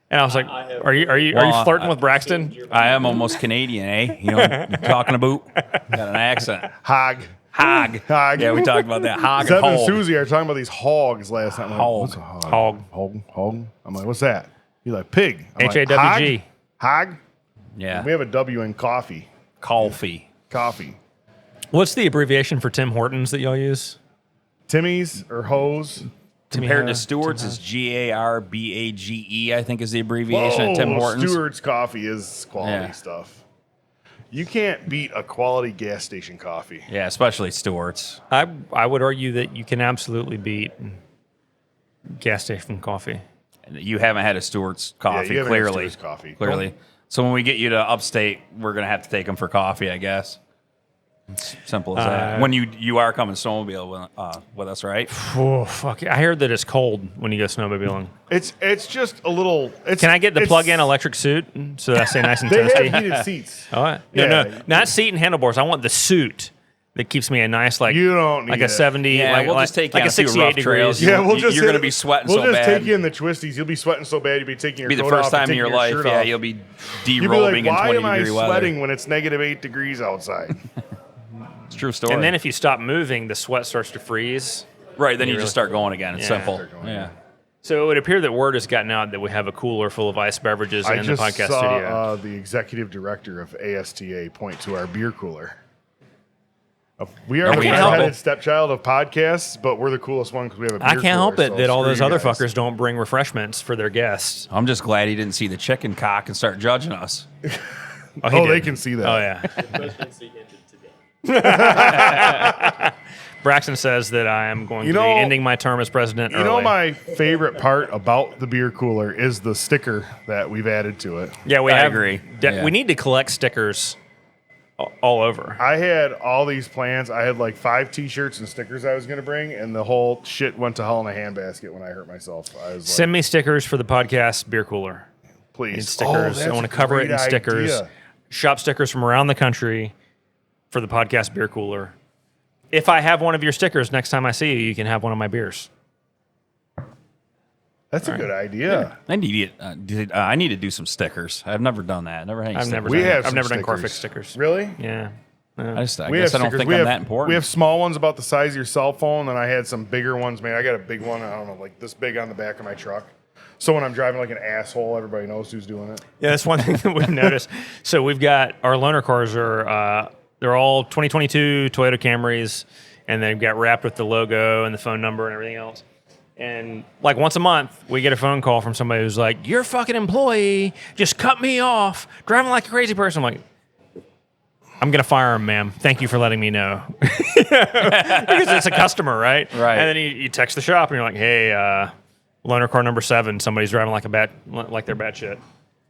And I was like, are you flirting with Braxton? I am almost Canadian, eh? You talking about? Got an accent. Hog. Yeah, we talked about that. Hog Seth and and hog. Susie are talking about these hogs last night. I'm like, Hog. what's a hog? Hog. I'm like, what's that? He's like, pig. I'm like, HAWG. Hog? Yeah. We have a W in coffee. Coffee. What's the abbreviation for Tim Hortons that y'all use? Timmy's or hose? Compared to Stewart's, it's GARBAGE, I think is the abbreviation. Tim Hortons. Stewart's coffee is quality stuff. You can't beat a quality gas station coffee. Yeah, especially Stewart's. I would argue that you can absolutely beat gas station coffee. You haven't had a Stewart's coffee, you haven't had clearly. Stewart's coffee. Clearly. So when we get you to upstate, we're going to have to take them for coffee, I guess. It's simple as that. When you are coming snowmobile with us, right? Oh, fuck. I heard that it's cold when you go snowmobiling. It's just a little... Can I get the plug-in electric suit so that I stay nice and They toasty? have heated seats. No, not seat and handlebars. I want the suit that keeps me a nice, You don't need like a 70, Yeah, we'll just take you like on a a few 68 rough trails. degrees. Yeah, You're going to be sweating so bad. We'll just take you in the twisties. You'll be sweating so bad you'll be taking your Be the coat first off and time in taking your life, shirt yeah, off. you'll be You'll be derobing like, why in am I 20-degree weather. sweating when it's negative 8 degrees outside? It's a true story. And then if you stop moving, the sweat starts to freeze. right, then you just start going again. It's simple. Yeah. So it would appear that word has gotten out that we have a cooler full of ice beverages I in the just podcast saw studio. the executive director of ASTA point to our beer cooler. We are the can't help redheaded it. stepchild of podcasts, but we're the coolest one because we have a beer I can't help cooler, it so that all screw those you other guys. fuckers don't bring refreshments for their guests. I'm just glad he didn't see the chicken cock and start judging us. Oh, they can see that. Oh, yeah. Braxton says that I am going You to be know- ending my term as president You early. know, my favorite part about the beer cooler is the sticker that we've added to it. Yeah, we I have, agree. Yeah. We need to collect stickers all over. I had all these plans. I had like 5 T-shirts and stickers I was going to bring, and the whole shit went to hell in a handbasket when I hurt myself. I was like, Send me stickers for the podcast beer cooler. please. Need stickers. Oh, I want to that's a cover it great in stickers. idea. Shop stickers from around the country for the podcast beer cooler. If I have one of your stickers next time I see you, you can have one of my beers. That's a good idea. I need I need to do some stickers. I've never done that. Never hang I've stickers. never We done, have I've some never done stickers. Carfix stickers. Really? Yeah. I We guess have I don't stickers. think we I'm have, that important. We have small ones about the size of your cell phone, and I had some bigger ones made. I got a big one, I don't know, like this big on the back of my truck. So when I'm driving like an asshole, everybody knows who's doing it. Yeah, that's one thing that we've noticed. So we've got our loaner cars are they're all 2022 Toyota Camrys, and they've got wrapped with the logo and the phone number and everything else. And like once a month, we get a phone call from somebody who's like, "Your fucking employee just cut me off, driving like a crazy person." I'm like, "I'm gonna fire him, ma'am. Thank you for letting me know," because it's a customer, right? Right. And then you text the shop and you're like, "Hey, loaner car number 7, somebody's driving like they're bad shit."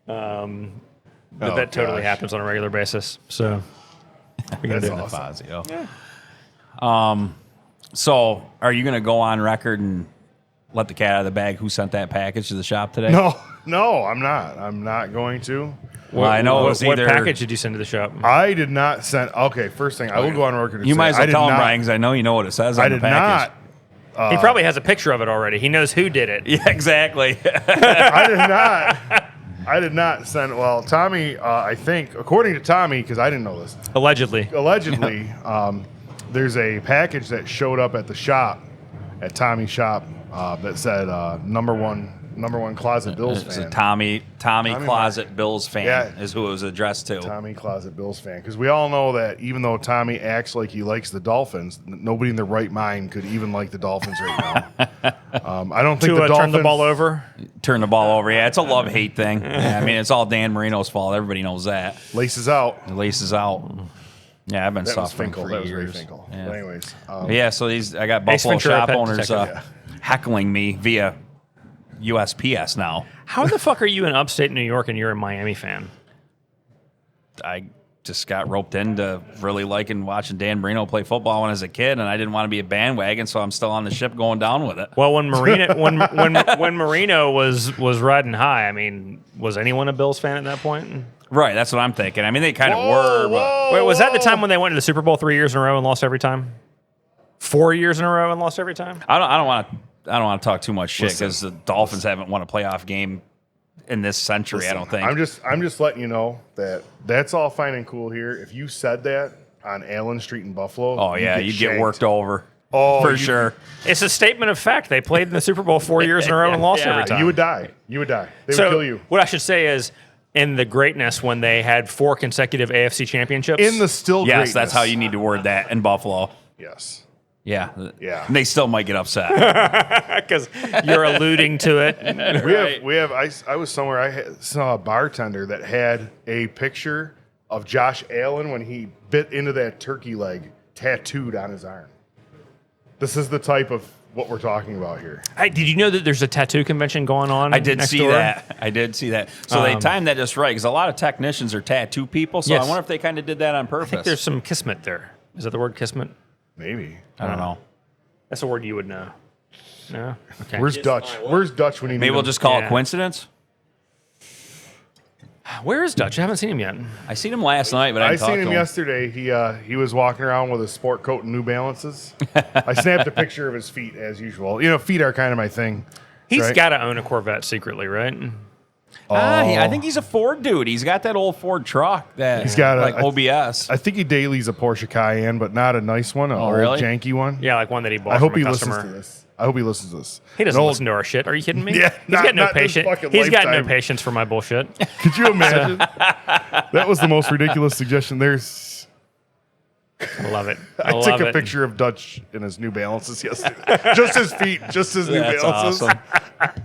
But that totally gosh. happens on a regular basis. So we can That's do it. awesome. Fazio. So are you going to go on record and let the cat out of the bag who sent that package to the shop today? No, I'm not. I'm not going to. Well, I know it was What either package did you send to the shop? I did not send. Okay, first thing, I will go on record and You say, might as I well did tell him, not- Brian, because I know you know what it says on I the did package. not. He probably has a picture of it already. He knows who did it. Yeah, exactly. I did not send. Well, Tommy, I think, according to Tommy, because I didn't know this, Allegedly. allegedly, there's a package that showed up at the shop, at Tommy's shop, that said number one closet Bills It's a fan. Tommy Closet Bills fan Yeah. is who it was addressed to. Tommy Closet Bills fan, because we all know that even though Tommy acts like he likes the Dolphins, nobody in their right mind could even like the Dolphins right now. I don't think To the Dolphins turn the ball over. Turn the ball over. Yeah, it's a love-hate thing. Yeah, I mean, it's all Dan Marino's fault. Everybody knows that. laces out. The lace is out. Yeah, I've been That was suffering Finkel. for That was years. very Finkel. Yeah. But anyways, Yeah, so I got Ace Buffalo Ventura shop Pet owners Detective. heckling me via USPS now. How the fuck are you in upstate New York and you're a Miami fan? I just got roped into really liking watching Dan Marino play football when I was a kid, and I didn't want to be a bandwagon, so I'm still on the ship going down with it. Well, when Marino when Marino was riding high, I mean, was anyone a Bills fan at that point? Right, that's what I'm thinking. I mean, they kind of were, but Wait, was that the time when they went to the Super Bowl 3 years in a row and lost every time? 4 years in a row and lost every time? I don't want to talk too much shit Listen, because the Dolphins haven't won a playoff game in this century. I don't think. I'm just letting you know that that's all fine and cool here. If you said that on Allen Street in Buffalo, Oh yeah, you get shanked. worked over. Oh, for you- sure. It's a statement of fact. They played in the Super Bowl 4 years in a row and lost Yeah. every time. You would die. You would die. They So would kill you. what I should say is, in the greatness when they had 4 consecutive AFC championships. In the still Yes, greatness. that's how you need to word that in Buffalo. Yes. Yeah, Yeah. And they still might get upset. because you're alluding to it. We have. I was somewhere. Saw a bartender that had a picture of Josh Allen when he bit into that turkey leg tattooed on his arm. This is the type of what we're talking about here. Hey, did you know that there's a tattoo convention going on? I did next see door? that. I did see that. So they timed that just right because a lot of technicians are tattoo people. So Yes. I wonder if they kind of did that on I purpose. think there's some kismet there. Is that the word kismet? Maybe. I don't know. That's a word you would know. No? Okay. Where's Dutch? Where's Dutch when he? Maybe need we'll him? just call Yeah. it coincidence. Where is Dutch? I haven't seen him yet. I seen him last night, but I I didn't talk seen to him him. yesterday. He was walking around with a sport coat and New Balances. I snapped a picture of his feet as usual. You know, feet are kind of my thing. He's right? got to own a Corvette secretly, right? I think he's a Ford dude. He's got that old Ford truck that He's got a- like OBS. I think he dailies a Porsche Cayenne, but not a nice one, a old really? janky one. Yeah, like one that he bought I hope from he a listens customer. to this. I hope he listens to this. He doesn't An old- listen to our shit. Are you kidding me? Yeah, he's not- got no not this patience. fucking He's got no lifetime. patience for my bullshit. Could you imagine? That was the most ridiculous suggestion. I love it. I love took a it. picture of Dutch in his New Balances yesterday. Just his feet, just his New That's Balances. awesome.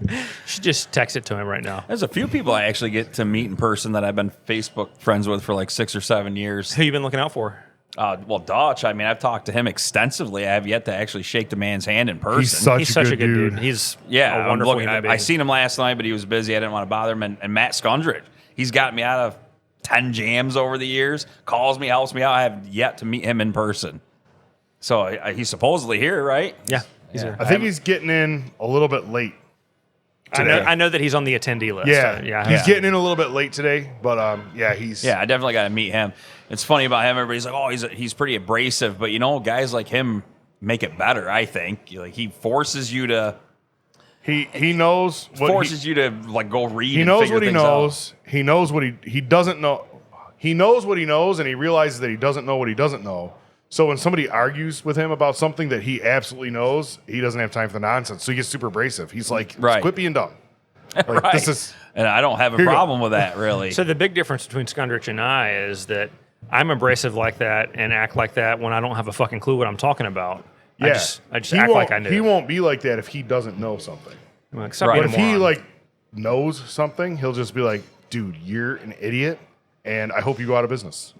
You should just text it to him right now. There's a few people I actually get to meet in person that I've been Facebook friends with for like 6 or 7 years. Who you been looking out for? Well, Dutch, I mean, I've talked to him extensively. I have yet to actually shake the man's hand in person. He's such a good dude. He's Yeah, a wonderful human I being. seen him last night, but he was busy. I didn't want to bother him. And Matt Skundrich, he's got me out of 10 jams over the years, calls me, helps me out. I have yet to meet him in person. So he's supposedly here, right? Yeah. He's here. I think he's getting in a little bit late. I know that he's on the attendee list. Yeah, he's getting in a little bit late today, but he's I definitely got to meet him. It's funny about him. Everybody's like, oh, he's pretty abrasive, but guys like him make it better. I think he forces you to. He knows what forces you to go read. He and knows figure what he things knows. out. He knows what he doesn't know. He knows what he knows, and he realizes that he doesn't know what he doesn't know. So when somebody argues with him about something that he absolutely knows, he doesn't have time for the nonsense. So he gets super abrasive. He's like, Right. quit being dumb. Like, Right. This is And I don't have a Here you go. problem with that, really. So the big difference between Skundrich and I is that I'm abrasive like that and act like that when I don't have a fucking clue what I'm talking about. yeah. I just He act won't- like I knew. He won't be like that if he doesn't know something. I'm like, "Suck Right. me But a if he moron." knows something, he'll just be like, dude, you're an idiot, and I hope you go out of business.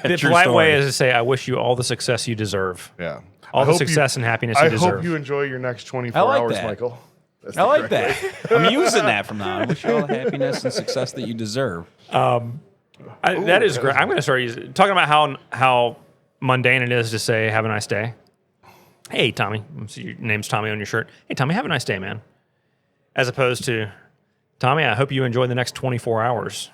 the True polite story. way is to say, I wish you all the success you deserve. Yeah. All I the hope you- success and happiness you I deserve. hope you enjoy your next 24 I like hours, that. Michael. That's I the like correct way. that. I'm using that from now on. I wish you all the happiness and success that you deserve. That is great. I'm going to start talking about how mundane it is to say, have a nice day. Hey, Tommy. So your name's Tommy on your shirt. Hey, Tommy, have a nice day, man. As opposed to, Tommy, I hope you enjoy the next 24 hours.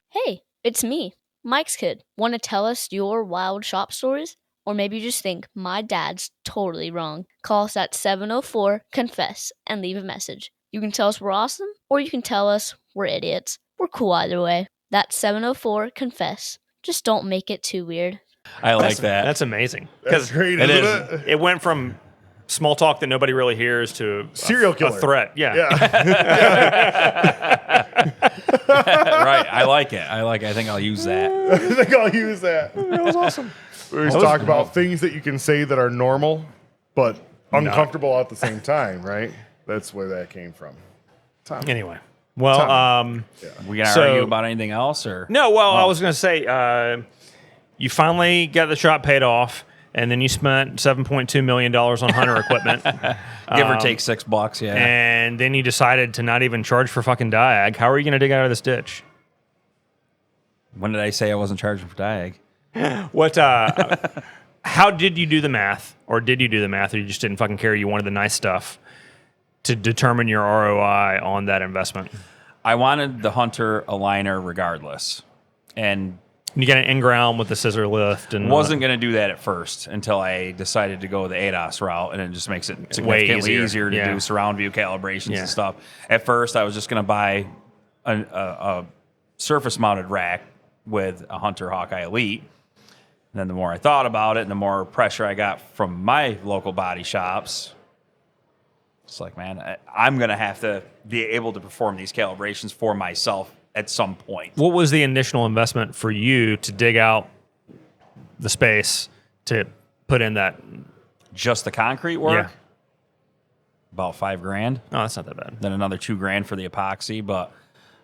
Hey, it's me, Mike's kid. Want to tell us your wild shop stories? Or maybe you just think my dad's totally wrong. Call us at 704-CONFESS and leave a message. You can tell us we're awesome, or you can tell us we're idiots. We're cool either way. That's 704-CONFESS. Just don't make it too weird. I like that. That's amazing. That's great, it isn't is. it? It went from small talk that nobody really hears to Serial a killer. threat. Yeah. Right. I like it. I think I'll use that. I think I'll use that. That was awesome. We always talk about things that you can say that are normal, but uncomfortable at the same time, right? That's where that came from. Anyway. Well, We gonna So- argue about anything else, or no, well, I was going to say, you finally got the shop paid off, and then you spent $7.2 million on hunter equipment. give or take $6? Yeah. And then you decided to not even charge for fucking Diag. How are you going to dig out of this ditch? When did I say I wasn't charging for Diag? What? How did you do the math, or did you do the math, or you just didn't fucking care? You wanted the nice stuff to determine your ROI on that investment. I wanted the Hunter aligner regardless, and You got an in-ground with the scissor lift, and wasn't going to do that at first until I decided to go the ADAS route, and it just makes it significantly easier. easier to Yeah. do surround view calibrations Yeah. and stuff. At first, I was just going to buy a surface-mounted rack with a Hunter Hawkeye Elite. And then the more I thought about it, and the more pressure I got from my local body shops, it's like, man, I'm going to have to be able to perform these calibrations for myself at some point. What was the initial investment for you to dig out the space to put in that? Just the concrete work, Yeah. about $5,000. Oh, that's not that bad. Then another $2,000 for the epoxy. But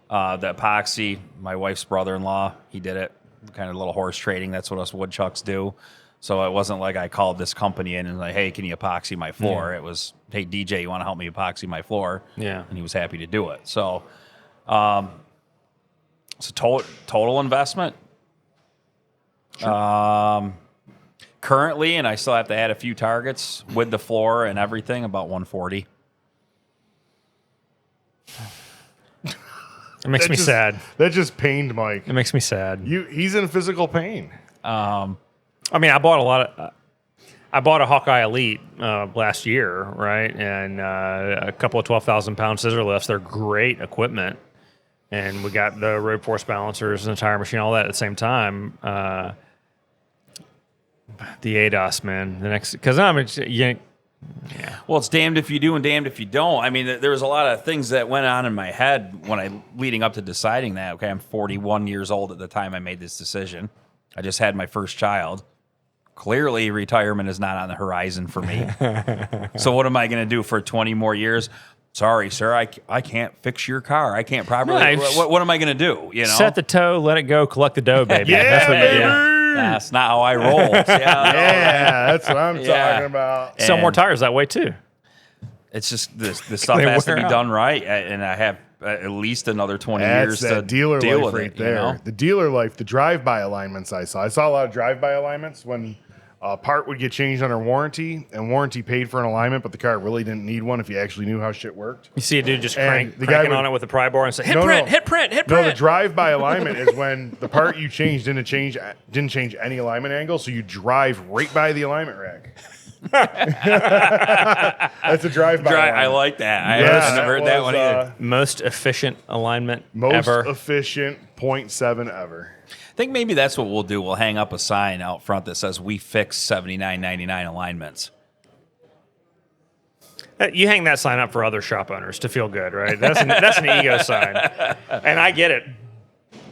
the epoxy, my wife's brother-in-law, he did it. Kind of a little horse trading. That's what us woodchucks do. So it wasn't like I called this company in and like, hey, can you epoxy my floor? Yeah. It was, hey, DJ, you want to help me epoxy my floor? Yeah. And he was happy to do it. So it's a total investment. Currently, and I still have to add a few targets with the floor and everything, about 140. It makes me sad. That just pained Mike. It makes me sad. He's in physical pain. I mean, I bought I bought a Hawkeye Elite last year, right? And a couple of 12,000-pound scissor lifts. They're great equipment. And we got the road force balancers and the tire machine, all that at the same time. The ADAS, man. The next, because Well, it's damned if you do and damned if you don't. I mean, there was a lot of things that went on in my head leading up to deciding that. Okay, I'm 41 years old at the time I made this decision. I just had my first child. Clearly, retirement is not on the horizon for me. So what am I going to do for 20 more years? sorry, sir, I can't fix your car. I can't properly. Nice. What am I going to do? You know, Set the toe, let it go, collect the dough, baby. Yeah, That's what you do. baby. that's not how I roll. Yeah, that's what I'm Yeah. talking about. Sell more And- tires that way too. It's just the stuff They has to wear be out. done right, and I have at least another 20 That's years that to dealer deal life with right it. there. You know? The dealer life, the drive-by alignments I saw. I saw a lot of drive-by alignments when a part would get changed under warranty, and warranty paid for an alignment, but the car really didn't need one if you actually knew how shit worked. You see a dude just And the guy cranking would- on it with a pry bar and say, hit No, print, no. hit print, hit No, print. the drive-by alignment is when the part you changed didn't change any alignment angle, so you drive right by the alignment rack. That's a drive-by. I alignment. like that. I Yeah, have never heard that one either. Most efficient alignment Most ever. efficient 0.7 ever. I think maybe that's what we'll do. We'll hang up a sign out front that says "We fix 79.99 alignments." You hang that sign up for other shop owners to feel good, right? That's an ego sign. And I get it.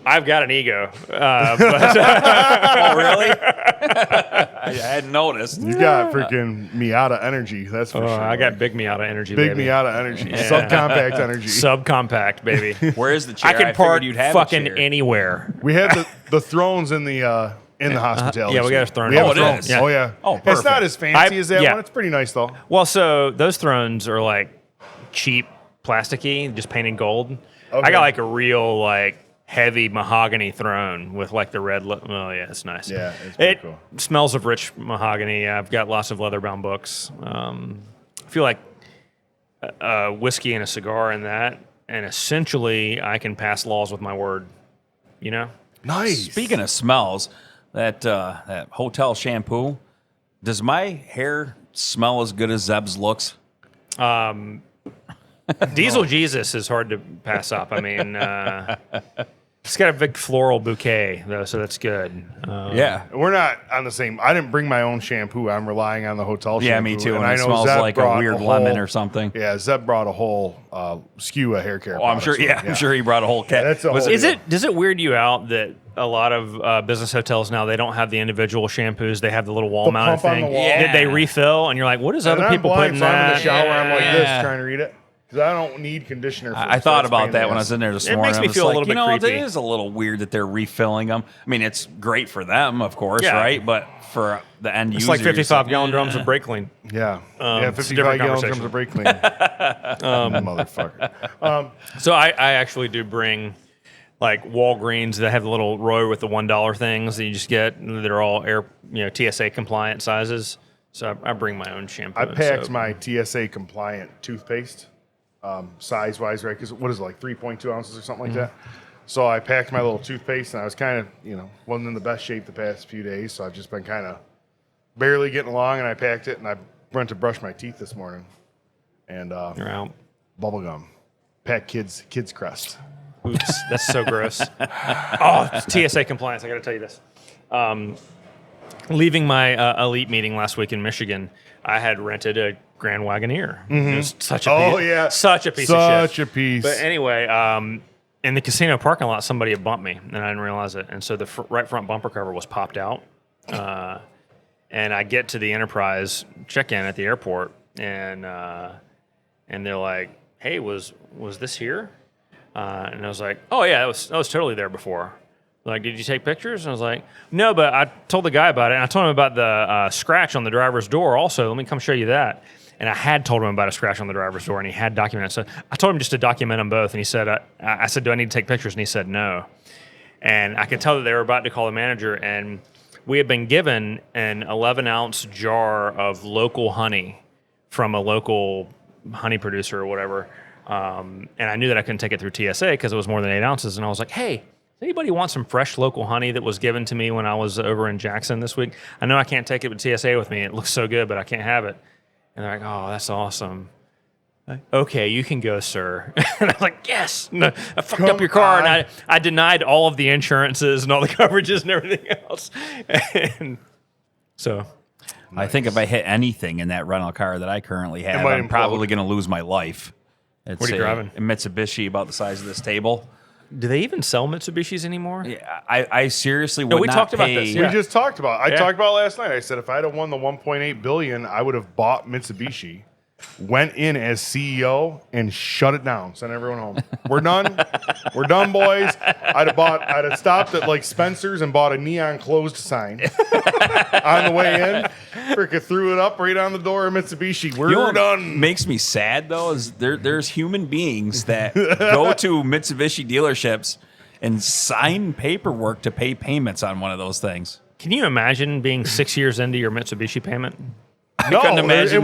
I've got an ego. But Oh, really? I hadn't noticed. You got freaking Miata energy. That's for sure. I got big Miata energy, big baby. Miata energy. Subcompact energy. Subcompact, baby. Where is the chair? I can figured park you'd have a fucking chair. anywhere. We had the thrones in the hospitality. yeah, we got a suite. throne. We have Oh, a it throne. is? Yeah. Oh yeah. Oh, It's not perfect. as fancy as that yeah. one. It's pretty nice though. Well, so those thrones are like cheap, plasticky, just painted gold. Okay. I got like a real like heavy mahogany throne with like the red. Oh yeah, it's nice. Yeah, it's pretty it cool. smells of rich mahogany. I've got lots of leather-bound books. I feel like whiskey and a cigar in that, and essentially I can pass laws with my word. You know. Nice. Speaking of smells, that hotel shampoo, does my hair smell as good as Zeb's looks? Diesel Jesus is hard to pass up. I mean, it's got a big floral bouquet though, so that's good. Yeah. We're not on the same. I didn't bring my own shampoo. I'm relying on the hotel shampoo. Yeah, me too. And I it know smells Zeb like a brought weird whole- lemon or something. Yeah, Zeb brought a whole skew of hair care. Oh, I'm sure. products Yeah, with him. I'm sure he brought a whole cat. that's a Was whole- Is it? Does it weird you out that a lot of business hotels now they don't have the individual shampoos? They have the little wall mounted pump on thing. the wall. Did they Yeah. refill? And you're like, what is And other I'm people blind, putting so I'm in the that? shower. I'm like this, Yeah. trying to read it because I don't need conditioner. For I this, thought so it's a pain about in that the when I ass. was in there this It morning. makes me I was feel a like, little bit you know, creepy. it is a little weird that they're refilling them. I mean, it's great for them, of course, Yeah. right? But for the end It's user, like 55 gallon yeah. drums of brake clean. Yeah, it's a 55 different gallons conversation. comes of brake clean. Motherfucker. So I actually do bring like Walgreens that have the little row with the $1 things that you just get. They're all TSA compliant sizes. So I bring my own shampoo. I and packed soap. my TSA compliant toothpaste, size wise, right? Because what is it, like 3.2 ounces or something like that? So I packed my little toothpaste, and I was kind of, wasn't in the best shape the past few days. So I've just been kind of barely getting along, and I packed it, and I went to brush my teeth this morning, and You're out. bubble gum, pack kids crust. Oops, that's so gross. Oh, it's TSA compliance. I got to tell you this. Leaving my elite meeting last week in Michigan, I had rented a Grand Wagoneer. It was such a Oh piece, yeah, such a piece of shit. such a piece. But anyway, in the casino parking lot, somebody had bumped me, and I didn't realize it. And so the right front bumper cover was popped out. And I get to the Enterprise check-in at the airport, and they're like, "Hey, was this here?" And I was like, "Oh yeah, that was totally there before." Like, did you take pictures? And I was like, "No, but I told the guy about it. And I told him about the scratch on the driver's door. Also, let me come show you that." And I had told him about a scratch on the driver's door, and he had documented. So I told him just to document them both. And he said, "I said, do I need to take pictures?" And he said, "No." And I could tell that they were about to call the manager, and we had been given an 11-ounce jar of local honey from a local honey producer or whatever. And I knew that I couldn't take it through TSA because it was more than 8 ounces. And I was like, "Hey, does anybody want some fresh local honey that was given to me when I was over in Jackson this week? I know I can't take it with TSA with me. It looks so good, but I can't have it." And they're like, "Oh, that's awesome. Okay, you can go, sir." And I was like, "Yes." No, I fucked up your car, and I denied all of the insurances and all the coverages and everything else. And so I think if I hit anything in that rental car that I currently have, might I'm implode. probably going to lose my life. It's What are you driving? A Mitsubishi about the size of this table. do they even sell Mitsubishis anymore? Yeah, I seriously would we not talked about pay. this, We yeah. just talked about. I Yeah. talked about last night. I said if I'd have won the 1.8 billion, I would have bought Mitsubishi. went in as CEO and shut it down, sent everyone home. We're done. We're done, boys. I'd have stopped at like Spencer's and bought a neon closed sign on the way in. Freaking threw it up right on the door of Mitsubishi. We're You know what done. makes me sad though is there's human beings that go to Mitsubishi dealerships and sign paperwork to pay payments on one of those things. Can you imagine being 6 years into your Mitsubishi payment? No, couldn't imagine- it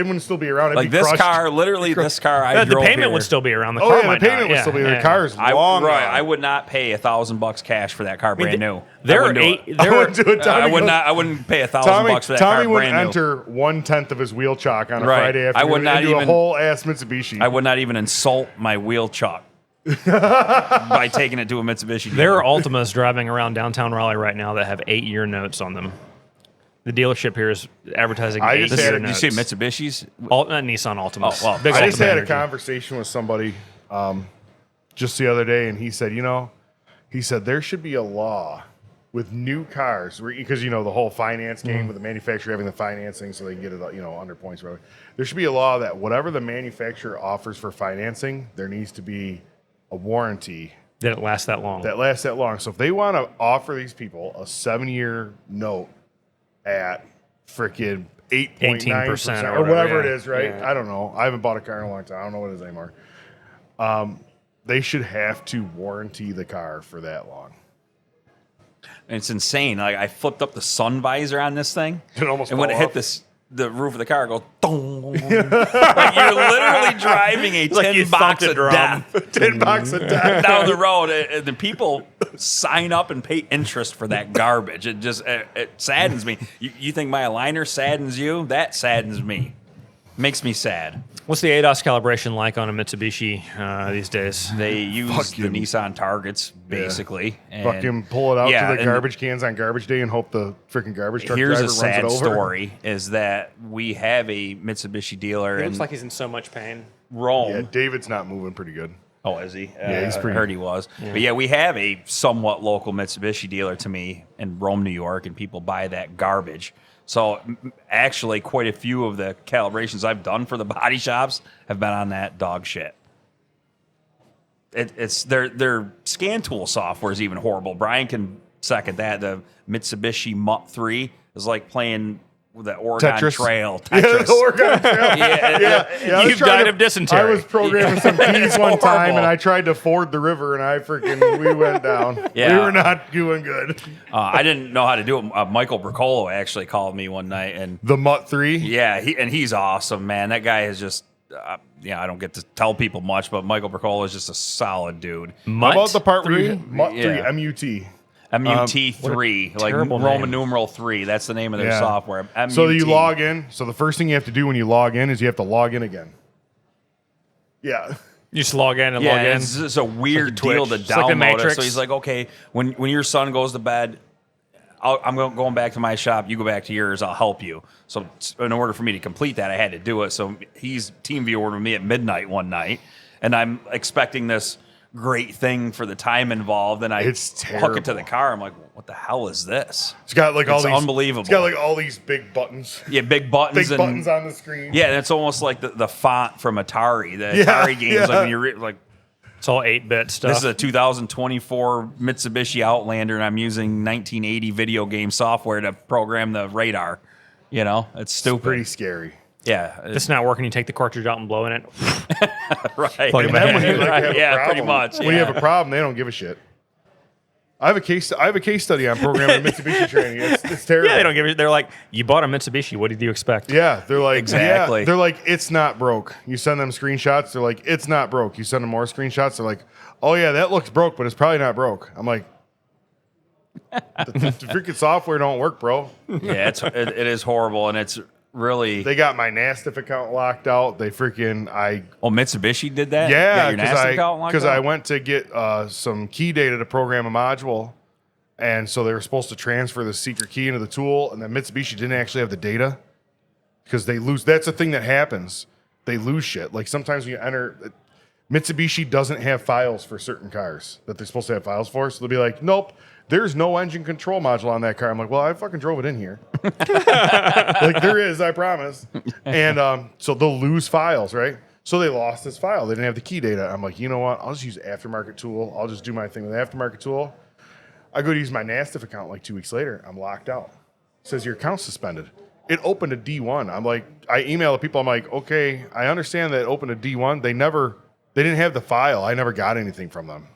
wouldn't still be around. It'd Like be this crushed. car, literally this car I The drove payment here. would still be around. The Oh car yeah, might the payment not. would Yeah, still be there. yeah. The car's long gone. I would not pay $1,000 cash for that car brand new. There I are wouldn't do it. eight. There are, do it. I Tommy would goes- not. I wouldn't pay $1,000 for that Tommy car would brand new. enter 1/10 of his wheel chalk on a Right. Friday I afternoon would not into a even- whole ass Mitsubishi. I would not even insult my wheel chalk by taking it to a Mitsubishi. there dealer. are Altimas driving around downtown Raleigh right now that have 8-year notes on them. The dealership here is advertising I just 8-year had- You notes. see Mitsubishis? Nissan Altimas. Oh, well, Big I just had a Altima. conversation with somebody just the other day, and he said, there should be a law with new cars because the whole finance game with the manufacturer having the financing so they can get it under points. Whatever. There should be a law that whatever the manufacturer offers for financing, there needs to be a warranty Did it last that long? that lasts that long. So if they want to offer these people a 7-year note at freaking 8.9% 18% or or whatever whatever, it is, right? yeah. I don't know. I haven't bought a car in a long time. I don't know what it is anymore. They should have to warranty the car for that long. And it's insane. Like I flipped up the sun visor on this thing, It almost and when it fell hit off. the roof of the car, it goes dong. Like you're literally driving a like 10 you box thumped a of drum. death $10 a time. down the road. And the people sign up and pay interest for that garbage. It just it saddens me. You think my aligner saddens you? That saddens me. Makes me sad. What's the ADAS calibration like on a Mitsubishi these days? They use the Fucking- Nissan targets basically. And Fucking pull it out yeah, to the and garbage cans on garbage day and hope the freaking garbage truck Here's driver a runs sad it over. story: is that we have a Mitsubishi dealer in he's in so much pain. Rome. Yeah, David's not moving pretty good. Oh, is he? Yeah, he's I pretty- heard he was. But yeah, we have a somewhat local Mitsubishi dealer to me in Rome, New York, and people buy that garbage. So actually, quite a few of the calibrations I've done for the body shops have been on that dog shit. It's their scan tool software is even horrible. Brian can second that. The Mitsubishi Mutt 3 is like playing with the Oregon Tetris. Trail. Yeah, Tetris. the Oregon Trail. Yeah, I was You've trying died of dysentery. I was programming some keys one time, horrible. and I tried to ford the river, and we went down. Yeah. We were not doing good. I didn't know how to do it. Michael Bricolo actually called me one night, and The Mutt 3. yeah, he's awesome, man. That guy is just, I don't get to tell people much, but Michael Bricolo is just a solid dude. How about the part where three? Mutt 3, Yeah. MUT? MUT3, like terrible Roman name. numeral 3. That's the name of their Yeah. software. MUT. So you log in. So the first thing you have to do when you log in is you have to log in again. Yeah. You just log in and Yeah, log in. it's just a weird Twitch. deal to It's like the download it. Matrix. So he's like, okay, when your son goes to bed, I'm going back to my shop. You go back to yours. I'll help you. So in order for me to complete that, I had to do it. So he's team viewered with me at midnight one night, and I'm expecting this great thing for the time involved, and I It's hook it to the terrible. car. I'm like, what the hell is this? It's got like all It's these. unbelievable. It's got like all these big buttons. Yeah, big buttons. Big and, buttons on the screen. Yeah, and it's almost like the font from Atari. The Yeah, Atari games, yeah. like when you're like, It's all 8-bit stuff. this is a 2024 Mitsubishi Outlander, and I'm using 1980 video game software to program the radar. It's stupid. Pretty scary. Yeah, If it's not working, you take the cartridge out and blow in it. right. Plug it And back then when in. you like, have a Yeah, problem, pretty much, When you have a problem, they don't give a shit. I have a case study on programming Mitsubishi training. It's terrible. Yeah, they don't give it. They're like, you bought a Mitsubishi. What did you expect? Yeah, they're like Exactly. Yeah, they're like, it's not broke. You send them screenshots. They're like, it's not broke. You send them more screenshots. They're like, oh yeah, that looks broke, but it's probably not broke. I'm like, the freaking software don't work, bro. Yeah, it is horrible, and it's really. They got my NASTIF account locked out. They freaking Mitsubishi did that. yeah, Got your NASDAQ account locked because up? I went to get some key data to program a module, and so they were supposed to transfer the secret key into the tool, and then Mitsubishi didn't actually have the data because they lose. That's the thing that happens. They lose shit. Like sometimes when you enter, Mitsubishi doesn't have files for certain cars that they're supposed to have files for, so they'll be like, nope, there's no engine control module on that car. I'm like, well, I fucking drove it in here. Like, there is, I promise. And so they'll lose files, right? So they lost this file. They didn't have the key data. I'm like, you know what? I'll just use Aftermarket Tool. I'll just do my thing with Aftermarket Tool. I go to use my NASTIF account like 2 weeks later. I'm locked out. It says your account's suspended. It opened a D1. I'm like, I email the people. I'm like, okay, I understand that it opened a D1. They didn't have the file. I never got anything from them.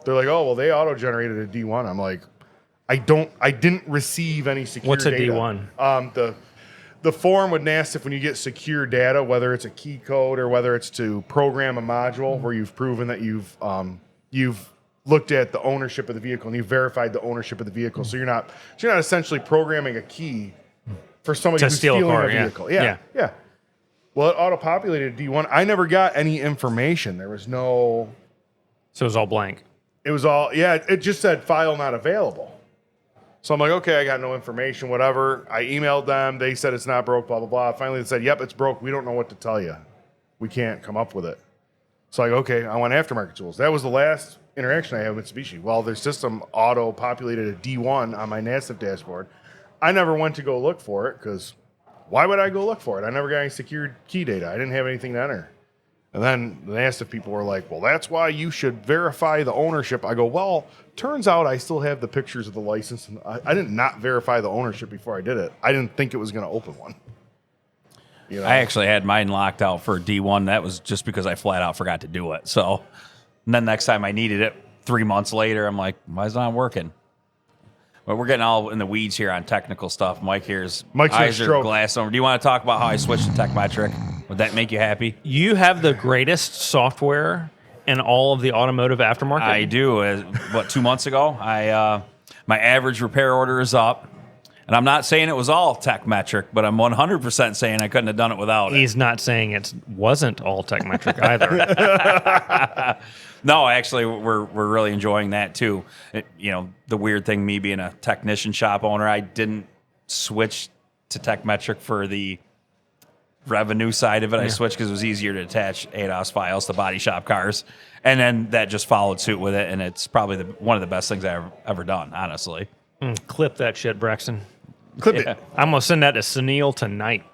They're like, oh, well, they auto-generated a D1. I'm like, I didn't receive any secure What's a data. D1? The form with NASTIF, when you get secure data, whether it's a key code or whether it's to program a module where you've proven that you've looked at the ownership of the vehicle and you've verified the ownership of the vehicle. So you're not essentially programming a key for somebody who's steal a stealing car, a vehicle. Yeah. Well, it auto-populated D1. I never got any information. There was no... So it was all blank. It was all... Yeah, it just said file not available. So I'm like, okay, I got no information, whatever. I emailed them. They said it's not broke, blah, blah, blah. Finally, they said, yep, it's broke. We don't know what to tell you. We can't come up with it. So I go, okay, I want Aftermarket Tools. That was the last interaction I had with Mitsubishi. Well, their system auto-populated a D1 on my NASTIF dashboard. I never went to go look for it because why would I go look for it? I never got any secured key data. I didn't have anything to enter. And then the NASTIF people were like, well, that's why you should verify the ownership. I go, well, turns out I still have the pictures of the license. And I did not verify the ownership before I did it. I didn't think it was going to open one. You know? I actually had mine locked out for D1. That was just because I flat out forgot to do it. So and then next time I needed it 3 months later, I'm like, why is it not working? But we're getting all in the weeds here on technical stuff. Mike's eyes are glassed over. Do you want to talk about how I switched to TechMetric? Would that make you happy? You have the greatest software in all of the automotive aftermarket. I do. 2 months ago, my average repair order is up. And I'm not saying it was all TechMetric, but I'm 100% saying I couldn't have done it without it. He's not saying it wasn't all TechMetric either. No, actually, we're really enjoying that too. The weird thing, me being a technician shop owner, I didn't switch to TechMetric for the revenue side of it. I switched because it was easier to attach ADOS files to body shop cars, and then that just followed suit with it. And it's probably one of the best things I've ever done, honestly. Clip that shit, Braxton. Clip it. I'm gonna send that to Sunil tonight.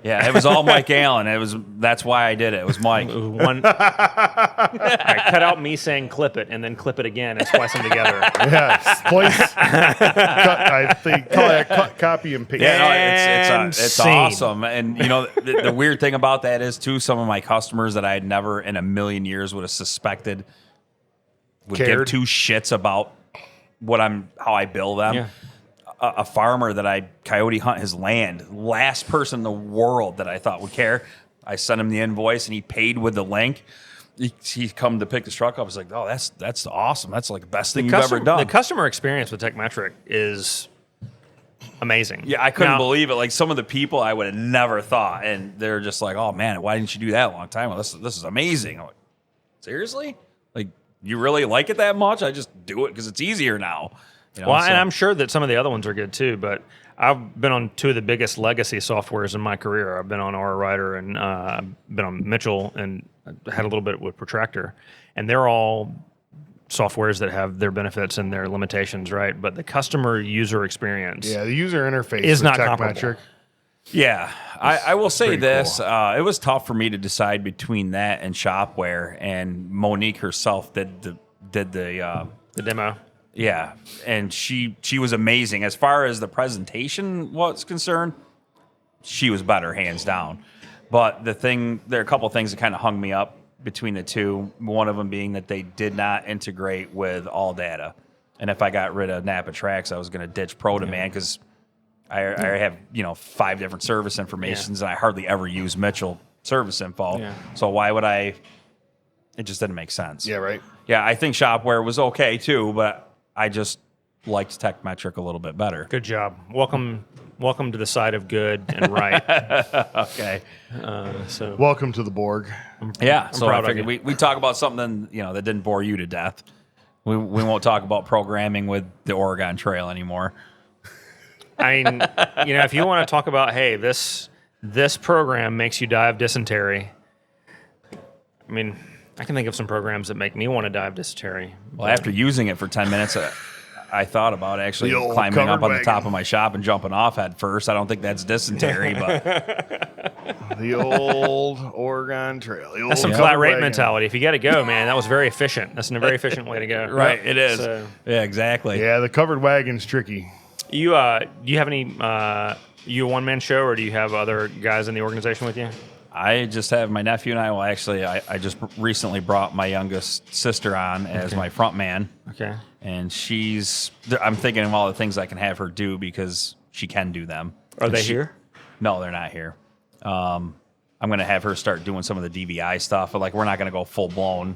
Yeah, it was all Mike Allen. That's why I did it. It was Mike. It was one. I cut out me saying clip it and then clip it again and splice them together. Yeah, splice. I think call that cut, copy, and paste. Yeah, no, it's scene. awesome. And the weird thing about that is too, some of my customers that I had never in a million years would have suspected would give two shits about how I bill them. Yeah. A farmer that I coyote hunt his land, last person in the world that I thought would care. I sent him the invoice and he paid with the link. He come to pick his truck up. I was like, oh, that's awesome. That's like the best thing you've ever done. The customer experience with TechMetric is amazing. Yeah, I couldn't believe it. Like some of the people I would have never thought, and they're just like, oh man, why didn't you do that a long time ago? This is amazing. I'm like, seriously? Like you really like it that much? I just do it because it's easier now. And I'm sure that some of the other ones are good too, but I've been on two of the biggest legacy softwares in my career. I've been on R Rider and I've been on Mitchell and had a little bit with Protractor. And they're all softwares that have their benefits and their limitations, right? But the customer user experience the user interface is not TechMetric. comparable. Yeah, I will say this. Cool. It was tough for me to decide between that and Shopware, and Monique herself did the demo. Yeah, and she was amazing. As far as the presentation was concerned, she was better, hands down. But there are a couple of things that kind of hung me up between the two. One of them being that they did not integrate with all data. And if I got rid of Napa Tracks, I was going to ditch Pro Demand because I have 5 different service informations, and I hardly ever use Mitchell service info. Yeah. So why would I? It just didn't make sense. Yeah, right. Yeah, I think Shopware was okay too, but I just liked TechMetric a little bit better. Good job. Welcome to the side of good and right. Okay. So Welcome to the Borg. Yeah. So I proud of figured we talk about something that didn't bore you to death. We won't talk about programming with the Oregon Trail anymore. I mean, if you want to talk about, hey, this program makes you die of dysentery. I mean, I can think of some programs that make me want to die of dysentery. Well, after using it for 10 minutes, I thought about actually The old climbing up covered on the top wagon. of my shop and jumping off head first. I don't think that's dysentery, but The old Oregon Trail. The That's some old flat covered rate wagon. mentality. If you got to go, man, that was very efficient. That's a very efficient way to go. right, it is. So- Yeah, exactly. Yeah, the covered wagon's tricky. You do you have any? You a one man show, or do you have other guys in the organization with you? I just have my nephew and I. Well, actually, I just recently brought my youngest sister on as my front man. Okay. And I'm thinking of all the things I can have her do because she can do them. Are they here? No, they're not here. I'm going to have her start doing some of the DVI stuff, but like we're not going to go full blown.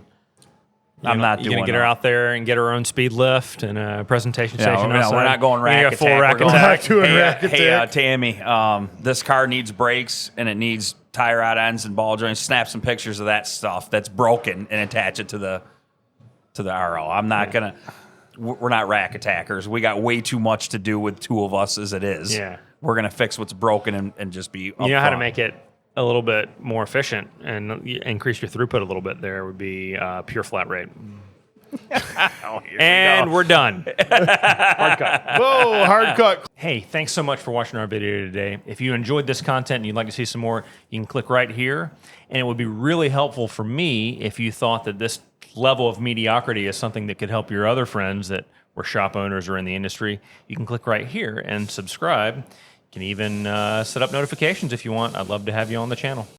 I'm not doing. You're gonna get her out there and get her own speed lift and a presentation No, station. no, outside? we're not going You're gonna rack go full attack. rack We're going attack. Not doing hey, rack hey, attack. Tammy, this car needs brakes and it needs tie rod ends and ball joints. Snap some pictures of that stuff that's broken and attach it to the RO. I'm not gonna. We're not rack attackers. We got way too much to do with two of us as it is. Yeah. We're gonna fix what's broken and just be. You know how to upfront. make it a little bit more efficient and increase your throughput a little bit. There would be pure flat rate. And we're done. Hard cut. Whoa, hard cut. Hey, thanks so much for watching our video today. If you enjoyed this content and you'd like to see some more, you can click right here. And it would be really helpful for me if you thought that this level of mediocrity is something that could help your other friends that were shop owners or in the industry. You can click right here and subscribe. You can even set up notifications if you want. I'd love to have you on the channel.